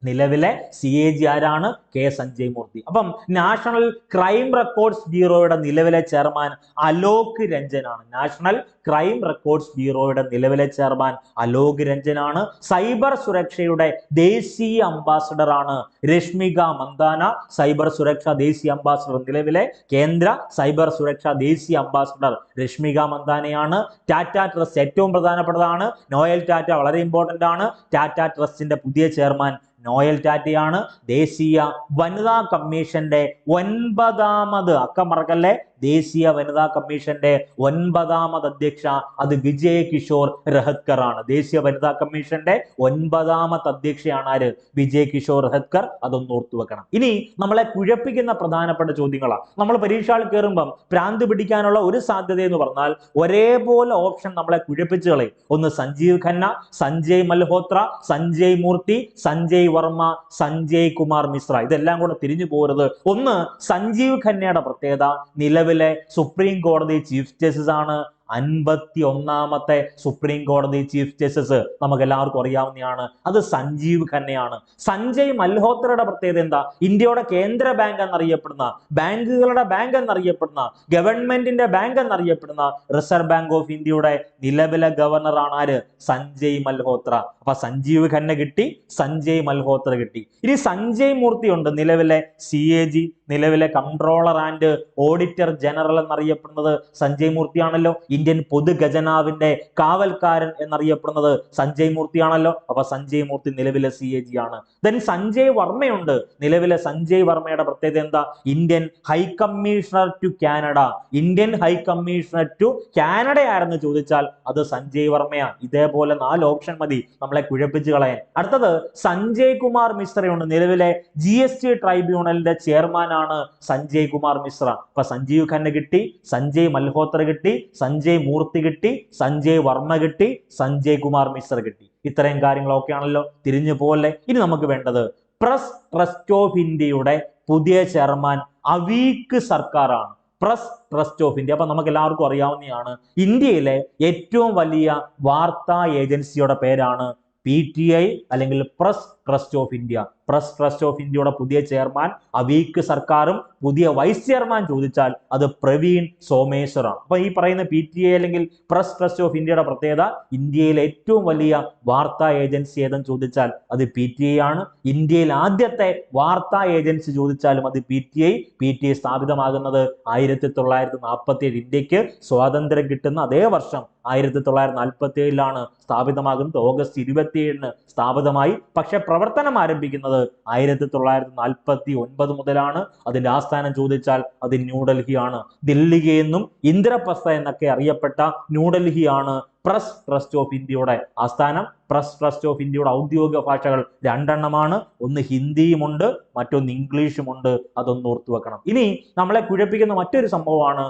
[SPEAKER 1] നിലവിലെ CAG ആരാണ്? K സഞ്ജയ് മൂർത്തി. അപ്പം നാഷണൽ ക്രൈം റെക്കോർഡ്സ് ബ്യൂറോയുടെ നിലവിലെ ചെയർമാൻ അലോക് രഞ്ജനാണ്. നാഷണൽ ക്രൈം റെക്കോർഡ്സ് ബ്യൂറോയുടെ നിലവിലെ ചെയർമാൻ അലോക് രഞ്ജനാണ്. സൈബർ സുരക്ഷയുടെ ദേശീയ അംബാസഡർ ആണ് രശ്മിക മന്ദാന. സൈബർ സുരക്ഷ ദേശീയ അംബാസഡർ, നിലവിലെ കേന്ദ്ര സൈബർ സുരക്ഷ ദേശീയ അംബാസഡർ രശ്മിക മന്ദാനയാണ്. ടാറ്റ ട്രസ്റ്റ് ഏറ്റവും പ്രധാനപ്പെട്ടതാണ്. നോയൽ ടാറ്റ വളരെ ഇമ്പോർട്ടന്റ് ആണ്. ടാറ്റ ട്രസ്റ്റിന്റെ പുതിയ ചെയർമാൻ നോയൽ ടാറ്റയാണ്. ദേശീയ വനിതാ കമ്മീഷന്റെ 9ാമത്, അക്കം മറക്കല്ലേ, ദേശീയ വനിതാ കമ്മീഷന്റെ 9ാമത് അധ്യക്ഷ അത് വിജയ് കിഷോർ രഹത്കർ ആണ്. ദേശീയ വനിതാ കമ്മീഷന്റെ 9ാമത്തെ അധ്യക്ഷയാണ് ആര്? വിജയ് കിഷോർ രഹത്കർ. അതൊന്ന് ഓർത്തു വെക്കണം. ഇനി നമ്മളെ കുഴപ്പിക്കുന്ന പ്രധാനപ്പെട്ട ചോദ്യങ്ങളാണ്. നമ്മൾ പരീക്ഷയിൽ കയറുമ്പം ഭ്രാന്ത് പിടിക്കാനുള്ള ഒരു സാധ്യത എന്ന് പറഞ്ഞാൽ ഒരേപോലെ ഓപ്ഷൻ നമ്മളെ കുഴപ്പിച്ചു കളയും. ഒന്ന് സഞ്ജീവ് ഖന്ന, സഞ്ജയ് മൽഹോത്ര, സഞ്ജയ് മൂർത്തി, സഞ്ജയ് വർമ്മ, സഞ്ജയ് കുമാർ മിശ്ര. ഇതെല്ലാം കൂടെ തിരിഞ്ഞു പോരുത്. ഒന്ന് സഞ്ജീവ് ഖന്നയുടെ പ്രത്യേകത നിലവിലെ സുപ്രീം കോടതി ചീഫ് ജസ്റ്റിസ് ആണ്. 51ാമത്തെ സുപ്രീം കോടതി ചീഫ് ജസ്റ്റിസ് നമുക്ക് എല്ലാവർക്കും അറിയാവുന്നതാണ്. അത് സഞ്ജീവ് ഖന്നയാണ്. സഞ്ജയ് മൽഹോത്രയുടെ പ്രത്യേകത എന്താ? ഇന്ത്യയുടെ കേന്ദ്ര ബാങ്ക് എന്നറിയപ്പെടുന്ന, ബാങ്കുകളുടെ ബാങ്ക് എന്നറിയപ്പെടുന്ന, ഗവൺമെന്റിന്റെ ബാങ്ക് എന്നറിയപ്പെടുന്ന റിസർവ് ബാങ്ക് ഓഫ് ഇന്ത്യയുടെ നിലവിലെ ഗവർണറാണ് ആര്? സഞ്ജയ് മൽഹോത്ര. അപ്പൊ സഞ്ജീവ് ഖന്ന കിട്ടി, സഞ്ജയ് മൽഹോത്ര കിട്ടി. ഇനി സഞ്ജയ് മൂർത്തി ഉണ്ട്, നിലവിലെ CAG. നിലവിലെ കൺട്രോളർ ആൻഡ് ഓഡിറ്റർ ജനറൽ എന്നറിയപ്പെടുന്നത് സഞ്ജയ് മൂർത്തിയാണല്ലോ. ഇന്ത്യൻ പൊതു ഖജനാവിന്റെ കാവൽക്കാരൻ എന്നറിയപ്പെടുന്നത് സഞ്ജയ് മൂർത്തിയാണല്ലോ. അപ്പൊ സഞ്ജയ് മൂർത്തി നിലവിലെ CAG ആണ്. ദെൻ സഞ്ജയ് വർമ്മയുണ്ട്. നിലവിലെ സഞ്ജയ് വർമ്മയുടെ പ്രത്യേകത എന്താ? Indian high commissioner to Canada. Indian high commissioner to Canada ആരെന്ന് ചോദിച്ചാൽ അത് സഞ്ജയ് വർമ്മയാണ്. ഇതേപോലെ 4 ഓപ്ഷൻ മതി നമ്മളെ കുഴപ്പിച്ച് കളയാൻ. അടുത്തത് സഞ്ജയ് കുമാർ മിശ്രയുണ്ട്. നിലവിലെ GST ട്രൈബ്യൂണലിന്റെ ചെയർമാൻ ആണ് സഞ്ജയ് കുമാർ മിശ്ര. അപ്പൊ സഞ്ജീവ് ഖന്ന കിട്ടി, സഞ്ജയ് മൽഹോത്ര കിട്ടി, സഞ്ജയ് മൂർത്തി കിട്ടി, സഞ്ജയ് വർമ്മ കിട്ടി, സഞ്ജയ് കുമാർ മിശ്ര കിട്ടി. ഇത്രയും കാര്യങ്ങളൊക്കെ ആണല്ലോ, തിരിഞ്ഞു പോലെ. ഇനി നമുക്ക് വേണ്ടത് പ്രസ് ട്രസ്റ്റ് ഓഫ് ഇന്ത്യയുടെ പുതിയ ചെയർമാൻ അവീക് സർക്കാരാണ്. Press trust of India. അപ്പൊ നമുക്ക് എല്ലാവർക്കും അറിയാവുന്നതാണ്, ഇന്ത്യയിലെ ഏറ്റവും വലിയ വാർത്താ ഏജൻസിയുടെ പേരാണ് PTI അല്ലെങ്കിൽ press trust of India. Press trust of ഇന്ത്യയുടെ പുതിയ ചെയർമാൻ അവീക് സർക്കാരും പുതിയ വൈസ് ചെയർമാൻ ചോദിച്ചാൽ അത് പ്രവീൺ സോമേശ്വറാണ്. അപ്പൊ ഈ പറയുന്ന PTI അല്ലെങ്കിൽ പ്രസ് ട്രസ്റ്റ് ഓഫ് ഇന്ത്യയുടെ പ്രത്യേകത, ഇന്ത്യയിലെ ഏറ്റവും വലിയ വാർത്താ ഏജൻസി ഏതെന്ന് ചോദിച്ചാൽ അത് PTI ആണ്. ഇന്ത്യയിൽ ആദ്യത്തെ വാർത്താ ഏജൻസി ചോദിച്ചാലും അത് PTI. PTI സ്ഥാപിതമാകുന്നത് 1947. ഇന്ത്യക്ക് സ്വാതന്ത്ര്യം കിട്ടുന്ന അതേ വർഷം 1947 സ്ഥാപിതമാകുന്നത്. ഓഗസ്റ്റ് 27 സ്ഥാപിതമായി. പക്ഷെ പ്രവർത്തനം ആരംഭിക്കുന്നത് 1949 മുതലാണ്. അതിന്റെ ആസ്ഥാനം ചോദിച്ചാൽ അത് ന്യൂഡൽഹിയാണ്. ദില്ലി എന്നും ഇന്ദ്രപ്രസ്ഥ എന്നൊക്കെ അറിയപ്പെട്ട ന്യൂഡൽഹിയാണ് പ്രസ് ട്രസ്റ്റ് ഓഫ് ഇന്ത്യയുടെ ആസ്ഥാനം. പ്രസ് ട്രസ്റ്റ് ഓഫ് ഇന്ത്യയുടെ ഔദ്യോഗിക ഭാഷകൾ 2 എണ്ണമാണ്. ഒന്ന് ഹിന്ദിയുമുണ്ട്, മറ്റൊന്ന് ഇംഗ്ലീഷുമുണ്ട്. അതൊന്ന് ഓർത്തു വെക്കണം. ഇനി നമ്മളെ കുഴപ്പിക്കുന്ന മറ്റൊരു സംഭവമാണ്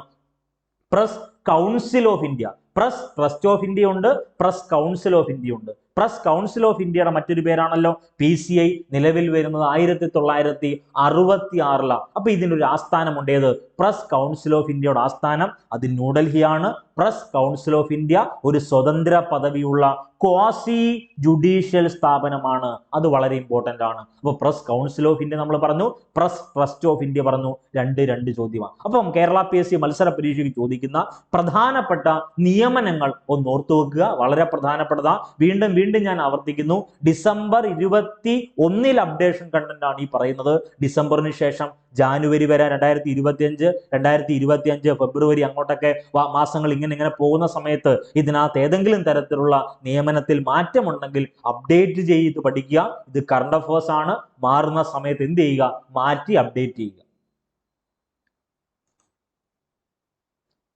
[SPEAKER 1] press council of India. Press trust of India ഉണ്ട്, പ്രസ് കൗൺസിൽ ഓഫ് ഇന്ത്യ ഉണ്ട്. പ്രസ് കൗൺസിൽ ഓഫ് ഇന്ത്യയുടെ മറ്റൊരു പേരാണല്ലോ PCI. നിലവിൽ വരുന്നത് 1966. അപ്പൊ ഇതിനൊരു ആസ്ഥാനം ഉണ്ടേത്? പ്രസ് കൗൺസിൽ ഓഫ് ഇന്ത്യയുടെ ആസ്ഥാനം അത് ന്യൂഡൽഹിയാണ്. പ്രസ് കൗൺസിൽ ഓഫ് ഇന്ത്യ ഒരു സ്വതന്ത്ര പദവിയുള്ള ക്വാസി ജുഡീഷ്യൽ സ്ഥാപനമാണ്. അത് വളരെ ഇമ്പോർട്ടന്റ് ആണ്. അപ്പൊ പ്രസ് കൗൺസിൽ ഓഫ് ഇന്ത്യ നമ്മൾ പറഞ്ഞു, പ്രസ് ട്രസ്റ്റ് ഓഫ് ഇന്ത്യ പറഞ്ഞു. 2 ചോദ്യമാണ്. അപ്പം കേരള PSC മത്സര പരീക്ഷയ്ക്ക് ചോദിക്കുന്ന പ്രധാനപ്പെട്ട നിയമനങ്ങൾ ഒന്ന് ഓർത്തു വെക്കുക. വളരെ പ്രധാനപ്പെട്ടതാ. വീണ്ടും ഞാൻ ആവർത്തിക്കുന്നു, ഡിസംബർ 21 അപ്ഡേഷൻ കണ്ടന്റ് ആണ് ഈ പറയുന്നത്. ഡിസംബറിന് ശേഷം ജാനുവരി വരെ 2025, 2025 ഫെബ്രുവരി അങ്ങോട്ടൊക്കെ മാസങ്ങൾ ഇങ്ങനെ പോകുന്ന സമയത്ത് ഇതിനകത്ത് ഏതെങ്കിലും തരത്തിലുള്ള നിയമനത്തിൽ മാറ്റമുണ്ടെങ്കിൽ അപ്ഡേറ്റ് ചെയ്ത് പഠിക്കുക. ഇത് കറണ്ട് അഫയേഴ്സ് ആണ്. മാറുന്ന സമയത്ത് എന്ത് ചെയ്യുക? മാറ്റി അപ്ഡേറ്റ് ചെയ്യുക.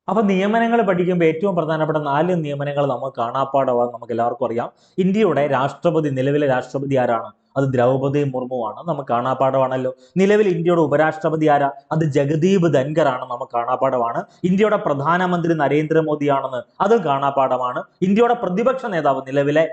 [SPEAKER 1] അപ്പൊ നിയമനങ്ങൾ പഠിക്കുമ്പോൾ ഏറ്റവും പ്രധാനപ്പെട്ട 4 നിയമനങ്ങൾ നമുക്ക് കാണാപ്പാടമാണെന്ന് നമുക്ക് എല്ലാവർക്കും അറിയാം. ഇന്ത്യയുടെ രാഷ്ട്രപതി, നിലവിലെ രാഷ്ട്രപതി ആരാണ്? അത് ദ്രൗപദി മുർമുവാണ്. നമുക്ക് കാണാപ്പാടമാണല്ലോ. നിലവിൽ ഇന്ത്യയുടെ ഉപരാഷ്ട്രപതി ആരാ? അത് ജഗദീപ് ധൻഖർ ആണ്. നമുക്ക് കാണാപ്പാടമാണ്. ഇന്ത്യയുടെ പ്രധാനമന്ത്രി നരേന്ദ്രമോദിയാണെന്ന് അത് കാണാപ്പാടമാണ്. ഇന്ത്യയുടെ പ്രതിപക്ഷ നേതാവ്, നിലവിലെ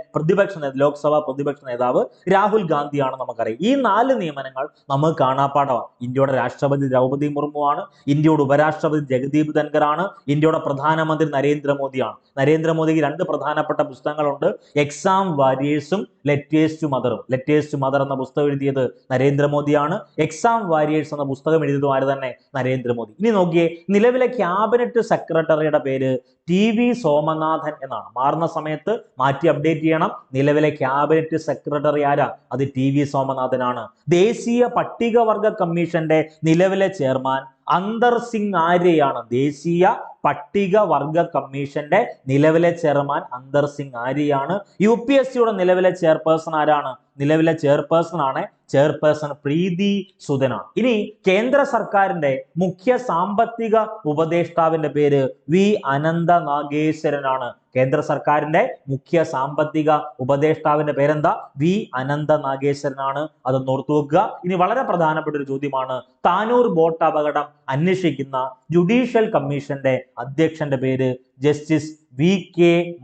[SPEAKER 1] ലോക്സഭാ പ്രതിപക്ഷ നേതാവ് രാഹുൽ ഗാന്ധിയാണ്. നമുക്കറിയാം. ഈ 4 നിയമനങ്ങൾ നമുക്ക് കാണാപ്പാടമാണ്. ഇന്ത്യയുടെ രാഷ്ട്രപതി ദ്രൗപദി മുർമു ആണ്. ഇന്ത്യയുടെ ഉപരാഷ്ട്രപതി ജഗദീപ് ധൻഖർ ആണ്. ഇന്ത്യയുടെ പ്രധാനമന്ത്രി നരേന്ദ്രമോദിയാണ്. നരേന്ദ്രമോദിക്ക് 2 പ്രധാനപ്പെട്ട പുസ്തകങ്ങളുണ്ട്. എക്സാം വാരിയേഴ്സും ലെറ്റേഴ്സ് ടു മദറും. ലെറ്റേഴ്സ് ടു മദർ എന്ന പുസ്തകം എഴുതിയത് നരേന്ദ്രമോദിയാണ്. എക്സാം വാരിയേഴ്സ് എന്ന പുസ്തകം എഴുതിയതും ആര് തന്നെ? നരേന്ദ്രമോദി. ഇനി നോക്കിയേ, നിലവിലെ ക്യാബിനറ്റ് സെക്രട്ടറിയുടെ പേര് TV സോമനാഥൻ എന്നാണ്. മാറുന്ന സമയത്ത് മാറ്റി അപ്ഡേറ്റ് ചെയ്യണം. നിലവിലെ ക്യാബിനറ്റ് സെക്രട്ടറി ആരാ? അത് TV സോമനാഥനാണ്. ദേശീയ പട്ടികവർഗ കമ്മീഷന്റെ നിലവിലെ ചെയർമാൻ അന്തർ സിംഗ് ആര്യയാണ്. ദേശീയ പട്ടികവർഗ കമ്മീഷന്റെ നിലവിലെ ചെയർമാൻ അന്തർ സിംഗ് ആര്യയാണ്. UPSCയുടെ നിലവിലെ ചെയർപേഴ്സൺ ആരാണ്? നിലവിലെ ചെയർപേഴ്സൺ ആണ് ചെയർപേഴ്സൺ പ്രീതി സുധനാണ്. ഇനി കേന്ദ്ര സർക്കാരിന്റെ മുഖ്യ സാമ്പത്തിക ഉപദേഷ്ടാവിന്റെ പേര് V അനന്ത നാഗേശ്വരനാണ്. കേന്ദ്ര സർക്കാരിന്റെ മുഖ്യ സാമ്പത്തിക ഉപദേഷ്ടാവിന്റെ പേരെന്താ? V അനന്ത നാഗേശ്വരനാണ്. അതൊന്ന് ഓർത്തു വെക്കുക. ഇനി വളരെ പ്രധാനപ്പെട്ട ഒരു ചോദ്യമാണ്, താനൂർ ബോട്ട് അപകടം അന്വേഷിക്കുന്ന ജുഡീഷ്യൽ കമ്മീഷന്റെ അധ്യക്ഷന്റെ പേര് ജസ്റ്റിസ് VK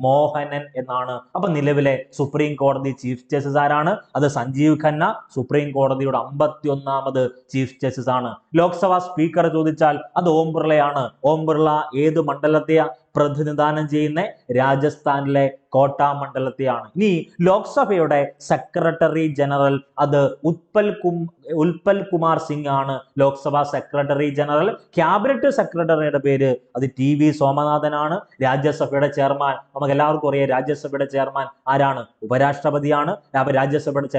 [SPEAKER 1] മോഹനൻ എന്നാണ്. അപ്പൊ നിലവിലെ സുപ്രീം കോടതി ചീഫ് ജസ്റ്റിസ് ആരാണ്? അത് സഞ്ജീവ് ഖന്ന. സുപ്രീം കോടതിയുടെ 51ാമത് ചീഫ് ജസ്റ്റിസ് ആണ്. ലോക്സഭാ സ്പീക്കർ ചോദിച്ചാൽ അത് ഓം ബിർളയാണ്. ഓം ബിർള ഏത് മണ്ഡലത്തെയാ? പ്രതിനിധാനം ചെയ്യുന്ന രാജസ്ഥാനിലെ കോട്ട മണ്ഡലത്തെയാണ്. ഇനി ലോക്സഭയുടെ സെക്രട്ടറി ജനറൽ അത് ഉൽപ്പൽ കുമാർ സിംഗ് ആണ് ലോക്സഭാ സെക്രട്ടറി ജനറൽ. ക്യാബിനറ്റ് സെക്രട്ടറിയുടെ പേര് അത് TV സോമനാഥനാണ്. രാജ്യസഭയുടെ ചെയർമാൻ നമുക്ക് എല്ലാവർക്കും അറിയാം. രാജ്യസഭയുടെ ചെയർമാൻ ആരാണ്? ഉപരാഷ്ട്രപതിയാണ്. രാജ്യസഭയുടെ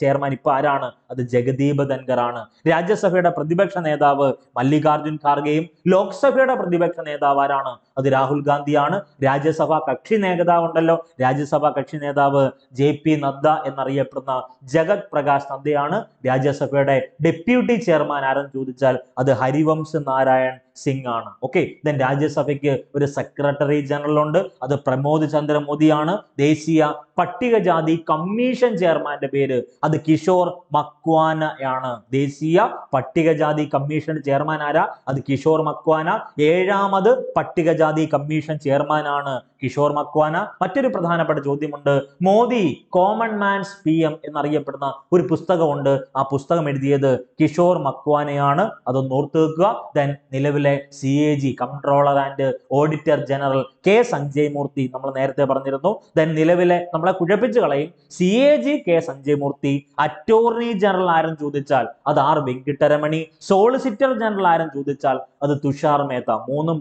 [SPEAKER 1] ചെയർമാൻ ഇപ്പൊ ആരാണ്? അത് ജഗദീപ് ധൻഖർ ആണ്. രാജ്യസഭയുടെ പ്രതിപക്ഷ നേതാവ് മല്ലികാർജുൻ ഖാർഗെയും ലോക്സഭയുടെ പ്രതിപക്ഷ നേതാവ് ആരാണ്? അത് രാഹുൽ ഗാന്ധിയാണ്. രാജ്യസഭാ കക്ഷി നേതാവ് ഉണ്ടല്ലോ, രാജ്യസഭാ കക്ഷി നേതാവ് JP നദ്ദ എന്നറിയപ്പെടുന്ന ജഗത് പ്രകാശ് നദ്ദയാണ്. രാജ്യസഭയുടെ ഡെപ്യൂട്ടി ചെയർമാൻ ആരെന്ന് ചോദിച്ചാൽ അത് ഹരിവംശ് നാരായൺ സിംഗ് ആണ്. ഓക്കെ, ദെൻ രാജ്യസഭയ്ക്ക് ഒരു സെക്രട്ടറി ജനറൽ ഉണ്ട്, അത് പ്രമോദ് ചന്ദ്ര മോദിയാണ്. ദേശീയ പട്ടികജാതി കമ്മീഷൻ ചെയർമാന്റെ പേര് അത് കിഷോർ മക്വാനയാണ്. ദേശീയ പട്ടികജാതി കമ്മീഷൻ ചെയർമാൻ ആരാ? അത് കിഷോർ മക്വാന. 7ാമത് പട്ടികജാതി കമ്മീഷൻ ചെയർമാനാണ് കിഷോർ മക്വാന. മറ്റൊരു പ്രധാനപ്പെട്ട ചോദ്യമുണ്ട്. മോദി കോമൺ മാൻസ് PM എന്നറിയപ്പെടുന്ന ഒരു പുസ്തകമുണ്ട്. ആ പുസ്തകം എഴുതിയത് കിഷോർ മക്വാനയാണ്. അതൊന്ന് ഓർത്ത് വെക്കുക. ദെൻ നിലവിലെ CAG controller and auditor general K Sanjay Murthy നമ്മൾ നേരത്തെ പറഞ്ഞിരുന്നു. ദെൻ നിലവിലെ നമ്മളെ കുഴപ്പിച്ചു കളയും CAG K സഞ്ജയ് മൂർത്തി. അറ്റോർണി ജനറൽ ആരെന്ന് ചോദിച്ചാൽ അത് R വെങ്കിട്ടരമണി. സോളിസിറ്റർ ജനറൽ ആരെന്ന് ചോദിച്ചാൽ അത് തുഷാർ മേത്ത.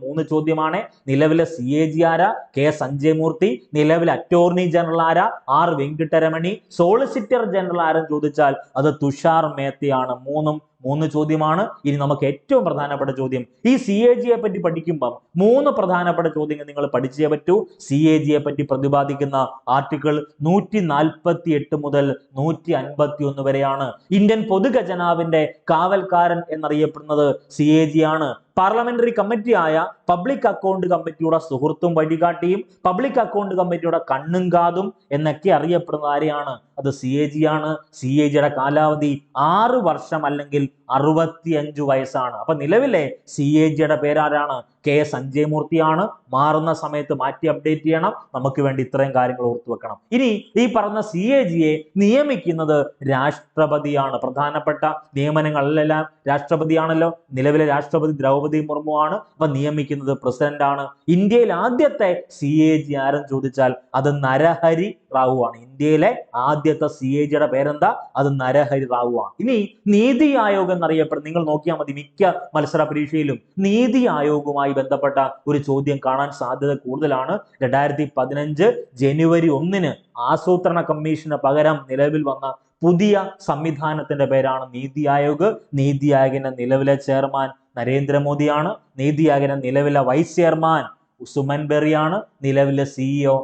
[SPEAKER 1] മൂന്ന് ചോദ്യമാണ്. നിലവിലെ CAG ആരാ? K സഞ്ജയ് മൂർത്തി. നിലവിലെ അറ്റോർണി ജനറൽ ആരാ? R വെങ്കിട്ടരമണി. സോളിസിറ്റർ ജനറൽ ആരെന്ന് ചോദിച്ചാൽ അത് തുഷാർ മേത്തയാണ്. മൂന്ന് ചോദ്യമാണ്. ഇനി നമുക്ക് ഏറ്റവും പ്രധാനപ്പെട്ട ചോദ്യം, ഈ CAG യെ പറ്റി പഠിക്കുമ്പോൾ 3 പ്രധാനപ്പെട്ട ചോദ്യങ്ങൾ നിങ്ങൾ പഠിച്ചേ പറ്റൂ. CAG യെ പറ്റി പ്രതിപാദിക്കുന്ന ആർട്ടിക്കിൾ 148 മുതൽ 151 വരെയാണ്. ഇന്ത്യൻ പൊതുഖജനാവിന്റെ കാവൽക്കാരൻ എന്നറിയപ്പെടുന്നത് CAG ആണ്. പാർലമെന്ററി കമ്മിറ്റിയായ പബ്ലിക് അക്കൗണ്ട് കമ്മിറ്റിയുടെ സുഹൃത്തും വഴികാട്ടിയും പബ്ലിക് അക്കൗണ്ട് കമ്മിറ്റിയുടെ കണ്ണും കാതും എന്നൊക്കെ അറിയപ്പെടുന്ന ആരെയാണ്? അത് CAG ആണ്. CAGയുടെ കാലാവധി 6 വർഷം അല്ലെങ്കിൽ 65 വയസ്സാണ്. അപ്പൊ നിലവിലെ CAGയുടെ പേരാരാണ്? K സഞ്ജയ് മൂർത്തിയാണ്. മാറുന്ന സമയത്ത് മാറ്റി അപ്ഡേറ്റ് ചെയ്യണം. നമുക്ക് വേണ്ടി ഇത്രയും കാര്യങ്ങൾ ഓർത്തു വെക്കണം. ഇനി ഈ പറഞ്ഞ CAGയെ നിയമിക്കുന്നത് രാഷ്ട്രപതിയാണ്. പ്രധാനപ്പെട്ട നിയമനങ്ങളിലെല്ലാം രാഷ്ട്രപതിയാണല്ലോ. നിലവിലെ രാഷ്ട്രപതി ദ്രൗപദി മുർമു ആണ്. അപ്പൊ നിയമിക്കുന്നത് പ്രസിഡന്റ് ആണ്. ഇന്ത്യയിൽ ആദ്യത്തെ CAG ആരെന്ന് ചോദിച്ചാൽ അത് നരഹരി റാവു ആണ്. ഇന്ത്യയിലെ ആദ്യത്തെ CAGയുടെ പേരെന്താ? അത് നരഹരി റാവു ആണ്. ഇനി നീതി ആയോഗ് എന്നറിയപ്പെടുന്ന, നിങ്ങൾ നോക്കിയാൽ മതി, മിക്ക മത്സര പരീക്ഷയിലും നീതി ആയോഗുമായി ബന്ധപ്പെട്ട ഒരു ചോദ്യം കാണാൻ സാധ്യത കൂടുതലാണ്. 2015 ജനുവരി 1 ആസൂത്രണ കമ്മീഷന് പകരം നിലവിൽ വന്ന പുതിയ സംവിധാനത്തിന്റെ പേരാണ് നീതി ആയോഗ്. നീതി ആയോഗിന്റെ നിലവിലെ ചെയർമാൻ നരേന്ദ്രമോദിയാണ്. നീതി ആയോഗിന്റെ നിലവിലെ വൈസ് ചെയർമാൻ സുമൻ ബെറിയാണ്. നിലവിലെ CEO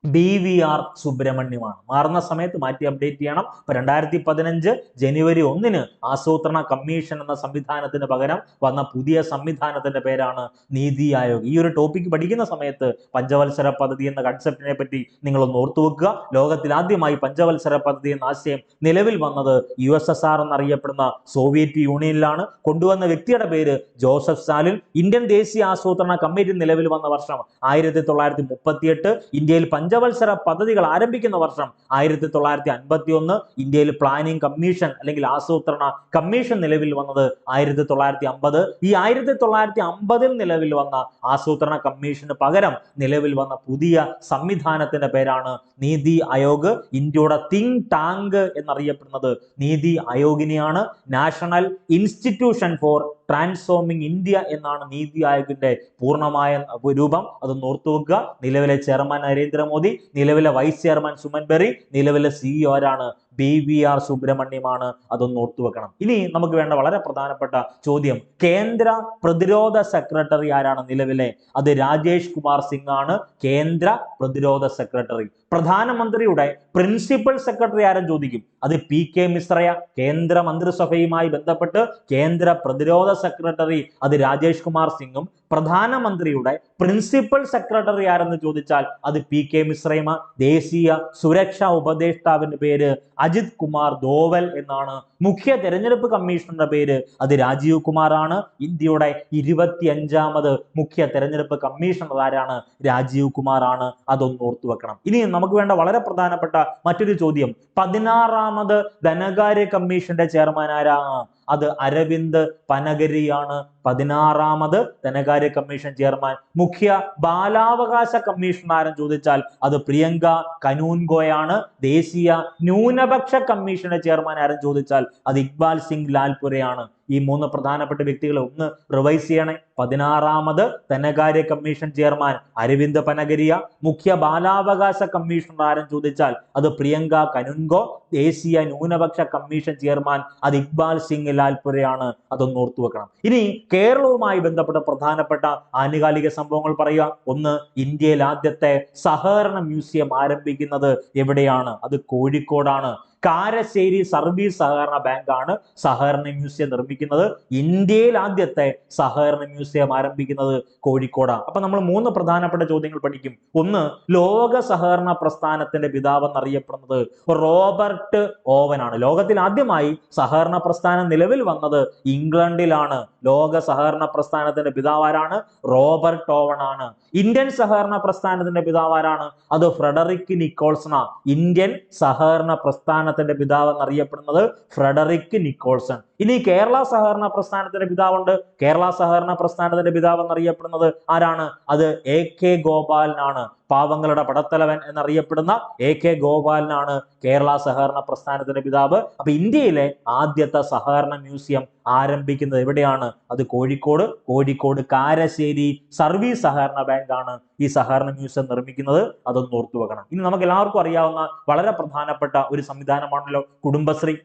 [SPEAKER 1] BVR സുബ്രഹ്മണ്യമാണ്. മാറുന്ന സമയത്ത് മാറ്റി അപ്ഡേറ്റ് ചെയ്യണം. ഇപ്പൊ 2015 ജനുവരി 1 ആസൂത്രണ കമ്മീഷൻ എന്ന സംവിധാനത്തിന് പകരം വന്ന പുതിയ സംവിധാനത്തിന്റെ പേരാണ് നീതി ആയോഗ്. ഈ ഒരു ടോപ്പിക് പഠിക്കുന്ന സമയത്ത് പഞ്ചവത്സര പദ്ധതി എന്ന കൺസെപ്റ്റിനെ പറ്റി നിങ്ങളൊന്ന് ഓർത്തു വെക്കുക. ലോകത്തിൽ ആദ്യമായി പഞ്ചവത്സര പദ്ധതി എന്ന ആശയം നിലവിൽ വന്നത് USSR എന്നറിയപ്പെടുന്ന സോവിയറ്റ് യൂണിയനിലാണ്. കൊണ്ടുവന്ന വ്യക്തിയുടെ പേര് ജോസഫ് സ്റ്റാലിൻ. ഇന്ത്യൻ ദേശീയ ആസൂത്രണ കമ്മിറ്റി നിലവിൽ വന്ന വർഷം 1938. ഇന്ത്യയിൽ പഞ്ചവത്സര പദ്ധതികൾ ആരംഭിക്കുന്ന വർഷം 1951. ഇന്ത്യയിൽ പ്ലാനിംഗ് കമ്മീഷൻ അല്ലെങ്കിൽ ആസൂത്രണ കമ്മീഷൻ നിലവിൽ വന്നത് 1950. ഈ 1950 നിലവിൽ വന്ന ആസൂത്രണ കമ്മീഷന് പകരം നിലവിൽ വന്ന പുതിയ സംവിധാനത്തിന്റെ പേരാണ് നീതി ആയോഗ്. ഇന്ത്യയുടെ തിങ്ക് ടാങ്ക് എന്നറിയപ്പെടുന്നത് നീതി ആയോഗിനെയാണ്. National institution for transforming India എന്നാണ് നീതി ആയോഗിന്റെ പൂർണ്ണമായ രൂപം. അതൊന്ന് ഓർത്തു വെക്കുക. നിലവിലെ ചെയർമാൻ നരേന്ദ്രമോദി, നിലവിലെ വൈസ് ചെയർമാൻ സുമൻ ബെറി, നിലവിലെ CEO ആരാണ്? BVR സുബ്രഹ്മണ്യമാണ്. അതൊന്ന് ഓർത്തു വെക്കണം. ഇനി നമുക്ക് വേണ്ട വളരെ പ്രധാനപ്പെട്ട ചോദ്യം, കേന്ദ്ര പ്രതിരോധ സെക്രട്ടറി ആരാണ് നിലവിലെ? അത് രാജേഷ് കുമാർ സിംഗ് ആണ് കേന്ദ്ര പ്രതിരോധ സെക്രട്ടറി. പ്രധാനമന്ത്രിയുടെ പ്രിൻസിപ്പൽ സെക്രട്ടറി ആരെന്ന് ചോദിക്കും. അത് PK മിശ്രയ. കേന്ദ്ര മന്ത്രിസഭയുമായി ബന്ധപ്പെട്ട് കേന്ദ്ര പ്രതിരോധ സെക്രട്ടറി അത് രാജേഷ് കുമാർ സിംഗും. പ്രധാനമന്ത്രിയുടെ പ്രിൻസിപ്പൽ സെക്രട്ടറി ആരെന്ന് ചോദിച്ചാൽ അത് PK മിശ്രയുമ. ദേശീയ സുരക്ഷാ ഉപദേഷ്ടാവിന്റെ പേര് അജിത് കുമാർ ദോവൽ എന്നാണ്. മുഖ്യ തെരഞ്ഞെടുപ്പ് കമ്മീഷണറുടെ പേര് അത് രാജീവ് കുമാർ ആണ്. ഇന്ത്യയുടെ 25ാമത് മുഖ്യ തെരഞ്ഞെടുപ്പ് കമ്മീഷണർ ആരാണ്? രാജീവ് കുമാർ ആണ്. അതൊന്ന് ഓർത്തു വെക്കണം. ഇനി നമുക്ക് വേണ്ട വളരെ പ്രധാനപ്പെട്ട മറ്റൊരു ചോദ്യം, 16ാമത് ധനകാര്യ കമ്മീഷന്റെ ചെയർമാൻ ആരാണ്? അത് അരവിന്ദ് പനഗരിയാണ്. 16ാമത് ധനകാര്യ കമ്മീഷൻ ചെയർമാൻ? മുഖ്യ ബാലാവകാശ കമ്മീഷൻ ആരും ചോദിച്ചാൽ അത് പ്രിയങ്ക കനൂൻഗോയാണ്. ദേശീയ ന്യൂനപക്ഷ കമ്മീഷന്റെ ചെയർമാൻ ആരും ചോദിച്ചാൽ അത് ഇക്ബാൽ സിംഗ് ലാൽപുരയാണ്. ഈ 3 പ്രധാനപ്പെട്ട വ്യക്തികളെ ഒന്ന് റിവൈസ് ചെയ്യണേ. 16ാമത് ധനകാര്യ കമ്മീഷൻ ചെയർമാൻ അരവിന്ദ് പനഗരിയ. മുഖ്യ ബാലാവകാശ കമ്മീഷണർ ആരും ചോദിച്ചാൽ അത് പ്രിയങ്ക കനുൻഗോ. ദേശീയ ന്യൂനപക്ഷ കമ്മീഷൻ ചെയർമാൻ അത് ഇക്ബാൽ സിംഗ് ലാൽപുരയാണ്. അതൊന്ന് ഓർത്തു വെക്കണം. ഇനി കേരളവുമായി ബന്ധപ്പെട്ട പ്രധാനപ്പെട്ട ആനുകാലിക സംഭവങ്ങൾ പറയുക. ഒന്ന്, ഇന്ത്യയിൽ ആദ്യത്തെ സഹകരണ മ്യൂസിയം ആരംഭിക്കുന്നത് എവിടെയാണ്? അത് കോഴിക്കോടാണ്. കാരശ്ശേരി സർവീസ് സഹകരണ ബാങ്കാണ് സഹകരണ മ്യൂസിയം നിർമ്മിക്കുന്നത്. ഇന്ത്യയിൽ ആദ്യത്തെ സഹകരണ മ്യൂസിയം ആരംഭിക്കുന്നത് കോഴിക്കോടാണ്. അപ്പൊ നമ്മൾ 3 പ്രധാനപ്പെട്ട ചോദ്യങ്ങൾ പഠിക്കും. ഒന്ന്, ലോക സഹകരണ പ്രസ്ഥാനത്തിന്റെ പിതാവ് എന്നറിയപ്പെടുന്നത് റോബർട്ട് ഓവൻ ആണ്. ലോകത്തിൽ ആദ്യമായി സഹകരണ പ്രസ്ഥാനം നിലവിൽ വന്നത് ഇംഗ്ലണ്ടിലാണ്. ലോക സഹകരണ പ്രസ്ഥാനത്തിന്റെ പിതാവാരാണ്? റോബർട്ട് ഓവൻ ആണ്. ഇന്ത്യൻ സഹകരണ പ്രസ്ഥാനത്തിന്റെ പിതാവാരാണ്? അത് ഫ്രെഡറിക് നിക്കോൾസൺ. ഇന്ത്യൻ സഹകരണ പ്രസ്ഥാനത്തിന്റെ പിതാവ് എന്നറിയപ്പെടുന്നത് ഫ്രെഡറിക് നിക്കോൾസൺ. ഇനി കേരള സഹകരണ പ്രസ്ഥാനത്തിന്റെ പിതാവുണ്ട്. കേരള സഹകരണ പ്രസ്ഥാനത്തിന്റെ പിതാവ് എന്നറിയപ്പെടുന്നത് ആരാണ്? അത് AK ഗോപാലനാണ്. പാവങ്ങളുടെ പടത്തലവൻ എന്നറിയപ്പെടുന്ന AK ഗോപാലനാണ് കേരള സഹകരണ പ്രസ്ഥാനത്തിന്റെ പിതാവ്. അപ്പൊ ഇന്ത്യയിലെ ആദ്യത്തെ സഹകരണ മ്യൂസിയം ആരംഭിക്കുന്നത് എവിടെയാണ്? അത് കോഴിക്കോട്. കോഴിക്കോട് കാരശ്ശേരി സർവീസ് സഹകരണ ബാങ്കാണ് ഈ സഹകരണ മ്യൂസിയം നിർമ്മിക്കുന്നത്. അതൊന്ന് ഓർത്തു വെക്കണം. ഇനി നമുക്ക് എല്ലാവർക്കും അറിയാവുന്ന വളരെ പ്രധാനപ്പെട്ട ഒരു സംവിധാനമാണല്ലോ കുടുംബശ്രീ.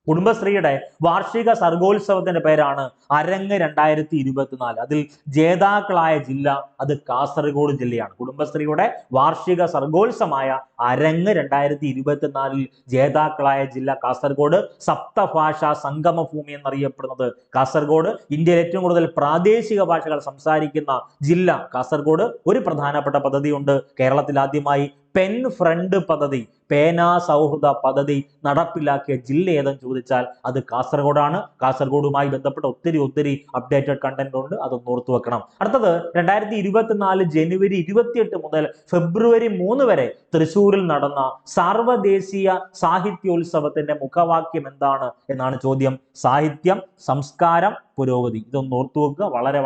[SPEAKER 1] കുടുംബശ്രീയുടെ വാർഷിക സർഗോത്സവത്തിന്റെ പേരാണ് അരങ്ങ് 2024. അതിൽ ജേതാക്കളായ ജില്ല അത് കാസർഗോഡ് ജില്ലയാണ്. കുടുംബശ്രീയുടെ വാർഷിക സർഗോത്സവമായ അരങ്ങ് 2024 ജേതാക്കളായ ജില്ല കാസർഗോഡ്. സപ്തഭാഷാ സംഗമ ഭൂമി എന്നറിയപ്പെടുന്നത് കാസർഗോഡ്. ഇന്ത്യയിൽ ഏറ്റവും കൂടുതൽ പ്രാദേശിക ഭാഷകൾ സംസാരിക്കുന്ന ജില്ല കാസർഗോഡ്. ഒരു പ്രധാനപ്പെട്ട പദ്ധതിയുണ്ട് കേരളത്തിൽ ആദ്യമായി പെൻ ഫ്രണ്ട് പദ്ധതി, പേനാ സൗഹൃദ പദ്ധതി നടപ്പിലാക്കിയ ജില്ല ഏതെന്ന് ചോദിച്ചാൽ അത് കാസർഗോഡാണ്. കാസർഗോഡുമായി ബന്ധപ്പെട്ട ഒത്തിരി അപ്ഡേറ്റഡ് കണ്ടന്റ് ഉണ്ട്. അതൊന്ന് ഓർത്തു വെക്കണം. അടുത്തത് 2024 ജനുവരി 28 മുതൽ ഫെബ്രുവരി 3 വരെ തൃശ്ശൂരിൽ നടന്ന സാർവദേശീയ സാഹിത്യോത്സവത്തിന്റെ മുഖവാക്യം എന്താണ് എന്നാണ് ചോദ്യം. സാഹിത്യം, സംസ്കാരം, പുരോഗതി. ഇതൊന്ന് ഓർത്തു വെക്കുക. വളരെ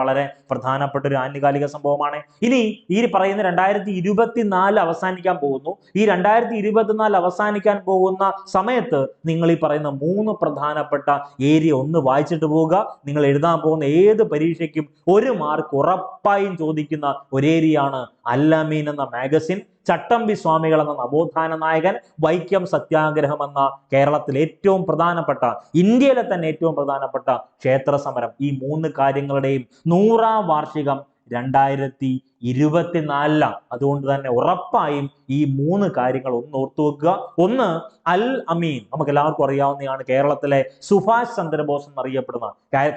[SPEAKER 1] പ്രധാനപ്പെട്ട ഒരു ആനുകാലിക സംഭവമാണ്. ഇനി ഈ പറയുന്ന 2024 അവസാനിക്കാൻ പോകുന്നു. ഈ 2024 അവസാനിക്കാൻ പോകുന്ന സമയത്ത് നിങ്ങൾ ഈ പറയുന്ന 3 പ്രധാനപ്പെട്ട ഏരിയ ഒന്ന് വായിച്ചിട്ട് പോവുക. നിങ്ങൾ എഴുതാൻ പോകുന്ന ഏത് പരീക്ഷയ്ക്കും 1 മാർക്ക് ഉറപ്പായും ചോദിക്കുന്ന ഒരു ഏരിയയാണ് അൽ അമീൻ എന്ന മാഗസിൻ, ചട്ടമ്പി സ്വാമികൾ എന്ന നവോത്ഥാന നായകൻ, വൈക്കം സത്യാഗ്രഹം എന്ന കേരളത്തിലെ ഏറ്റവും പ്രധാനപ്പെട്ട, ഇന്ത്യയിലെ തന്നെ ഏറ്റവും പ്രധാനപ്പെട്ട ക്ഷേത്ര സമരം. ഈ 3 കാര്യങ്ങളുടെയും 100ാം വാർഷികം 2024. അതുകൊണ്ട് തന്നെ ഉറപ്പായും ഈ 3 കാര്യങ്ങൾ ഒന്ന് ഓർത്തു വെക്കുക. ഒന്ന്, അൽ അമീൻ നമുക്ക് എല്ലാവർക്കും അറിയാവുന്നതാണ്. കേരളത്തിലെ സുഭാഷ് ചന്ദ്രബോസ് എന്നറിയപ്പെടുന്ന,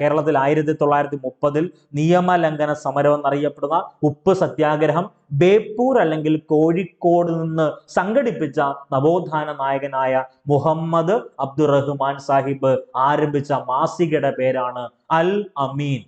[SPEAKER 1] കേരളത്തിൽ 1930 നിയമലംഘന സമരം എന്നറിയപ്പെടുന്ന ഉപ്പ് സത്യാഗ്രഹം ബേപ്പൂർ അല്ലെങ്കിൽ കോഴിക്കോട് നിന്ന് സംഘടിപ്പിച്ച നവോത്ഥാന നായകനായ മുഹമ്മദ് അബ്ദുറഹ്മാൻ സാഹിബ് ആരംഭിച്ച മാസികയുടെ പേരാണ് അൽ അമീൻ.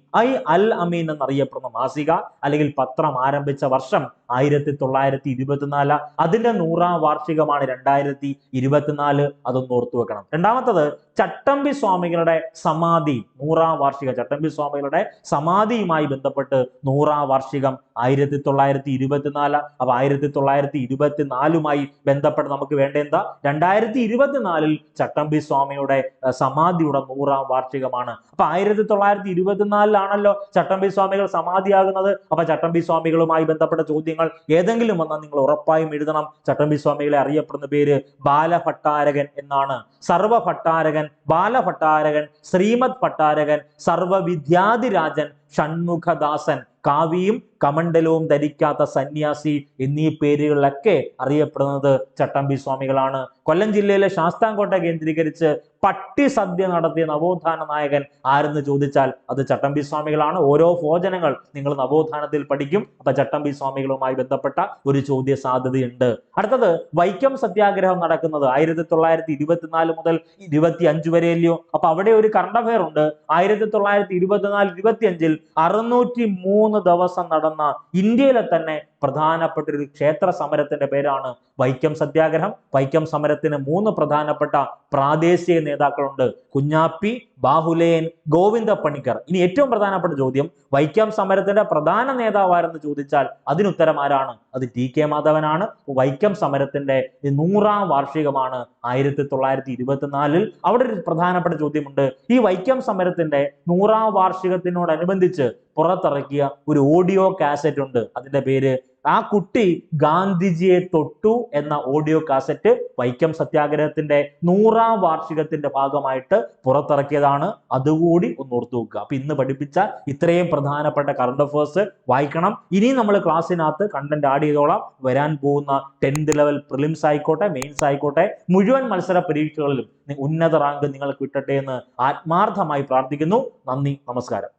[SPEAKER 1] അൽ അമീൻ എന്നറിയപ്പെടുന്ന മാസിക അല്ലെങ്കിൽ പത്രം ആരംഭിച്ച വർഷം 1924. അതിന്റെ 100ാം വാർഷികമാണ് 2024. അതൊന്ന് ഓർത്തു വെക്കണം. രണ്ടാമത്തത് ചട്ടമ്പി സ്വാമികളുടെ സമാധി 100ാം വാർഷികം. ചട്ടമ്പി സ്വാമികളുടെ സമാധിയുമായി ബന്ധപ്പെട്ട് 100ാം വാർഷികം 1924. അപ്പൊ 1924മായി ബന്ധപ്പെട്ട് നമുക്ക് വേണ്ട എന്താ? 2024 ചട്ടമ്പി സ്വാമിയുടെ സമാധിയുടെ 100ാം വാർഷികമാണ്. അപ്പൊ 1924 ചട്ടമ്പി സ്വാമികൾ സമാധിയാകുന്നത്. അപ്പൊ ചട്ടമ്പി സ്വാമികളുമായി ബന്ധപ്പെട്ട ചോദ്യങ്ങൾ ഏതെങ്കിലും വന്നാൽ നിങ്ങൾ ഉറപ്പായും എഴുതണം. ചട്ടമ്പി സ്വാമികളെ അറിയപ്പെടുന്ന പേര് ബാലഭട്ടാരകൻ എന്നാണ്. സർവഭട്ടാരകൻ, ബാലഭട്ടാരകൻ, ശ്രീമദ് ഭട്ടാരകൻ, സർവവിദ്യാധിരാജൻ, ഷൺമുഖദാസൻ, കാവിയും കമണ്ഡലവും ധരിക്കാത്ത സന്യാസി എന്നീ പേരുകളിലൊക്കെ അറിയപ്പെടുന്നത് ചട്ടമ്പി സ്വാമികളാണ്. കൊല്ലം ജില്ലയിലെ ശാസ്താംകോട്ട കേന്ദ്രീകരിച്ച് പട്ടിസദ്യ നടത്തിയ നവോത്ഥാന നായകൻ ആരെന്ന് ചോദിച്ചാൽ അത് ചട്ടമ്പി സ്വാമികളാണ്. ഓരോ ഭോജനങ്ങൾ നിങ്ങൾ നവോത്ഥാനത്തിൽ പഠിക്കും. അപ്പൊ ചട്ടമ്പി സ്വാമികളുമായി ബന്ധപ്പെട്ട ഒരു ചോദ്യ സാധ്യതയുണ്ട്. അടുത്തത് വൈക്കം സത്യാഗ്രഹം നടക്കുന്നത് 1924 മുതൽ 25 വരെ അല്ലയോ? അപ്പൊ അവിടെ ഒരു കറണ്ട് അഫയർ ഉണ്ട്. 1924-25 603 ദിവസം നടന്ന നടന്ന ഇന്ത്യയിലെ തന്നെ പ്രധാനപ്പെട്ട ഒരു ക്ഷേത്ര സമരത്തിന്റെ പേരാണ് വൈക്കം സത്യാഗ്രഹം. വൈക്കം സമരത്തിന് 3 പ്രധാനപ്പെട്ട പ്രാദേശിക നേതാക്കളുണ്ട്: കുഞ്ഞാപ്പി, ബാഹുലേയൻ, ഗോവിന്ദ പണിക്കർ. ഇനി ഏറ്റവും പ്രധാനപ്പെട്ട ചോദ്യം, വൈക്കം സമരത്തിന്റെ പ്രധാന നേതാവാരെന്ന് ചോദിച്ചാൽ അതിനുത്തരം ആരാണ്? അത് ടി.കെ. മാധവനാണ്. വൈക്കം സമരത്തിന്റെ 100ാം വാർഷികമാണ് 1924. അവിടെ ഒരു പ്രധാനപ്പെട്ട ചോദ്യമുണ്ട്. ഈ വൈക്കം സമരത്തിന്റെ 100ാം വാർഷികത്തിനോടനുബന്ധിച്ച് പുറത്തിറക്കിയ ഒരു ഓഡിയോ കാസറ്റ് ഉണ്ട്. അതിന്റെ പേര് ആ കുട്ടി ഗാന്ധിജിയെ തൊട്ടു എന്ന ഓഡിയോ കാസറ്റ് വൈക്കം സത്യാഗ്രഹത്തിന്റെ 100ാം വാർഷികത്തിന്റെ ഭാഗമായിട്ട് പുറത്തിറക്കിയതാണ്. അതുകൂടി ഒന്ന് ഓർത്തു വെക്കുക. അപ്പൊ ഇന്ന് പഠിപ്പിച്ച ഇത്രയും പ്രധാനപ്പെട്ട കറണ്ട് അഫയേഴ്സ് വായിക്കണം. ഇനി നമ്മൾ ക്ലാസ്സിനകത്ത് കണ്ടന്റ് ആഡ് ചെയ്തോളാം. വരാൻ പോകുന്ന 10th ലെവൽ പ്രിലിംസ് ആയിക്കോട്ടെ, മെയിൻസ് ആയിക്കോട്ടെ, മുഴുവൻ മത്സര പരീക്ഷകളിലും ഉന്നത റാങ്ക് നിങ്ങൾക്ക് കിട്ടട്ടെ എന്ന് ആത്മാർത്ഥമായി പ്രാർത്ഥിക്കുന്നു. നന്ദി, നമസ്കാരം.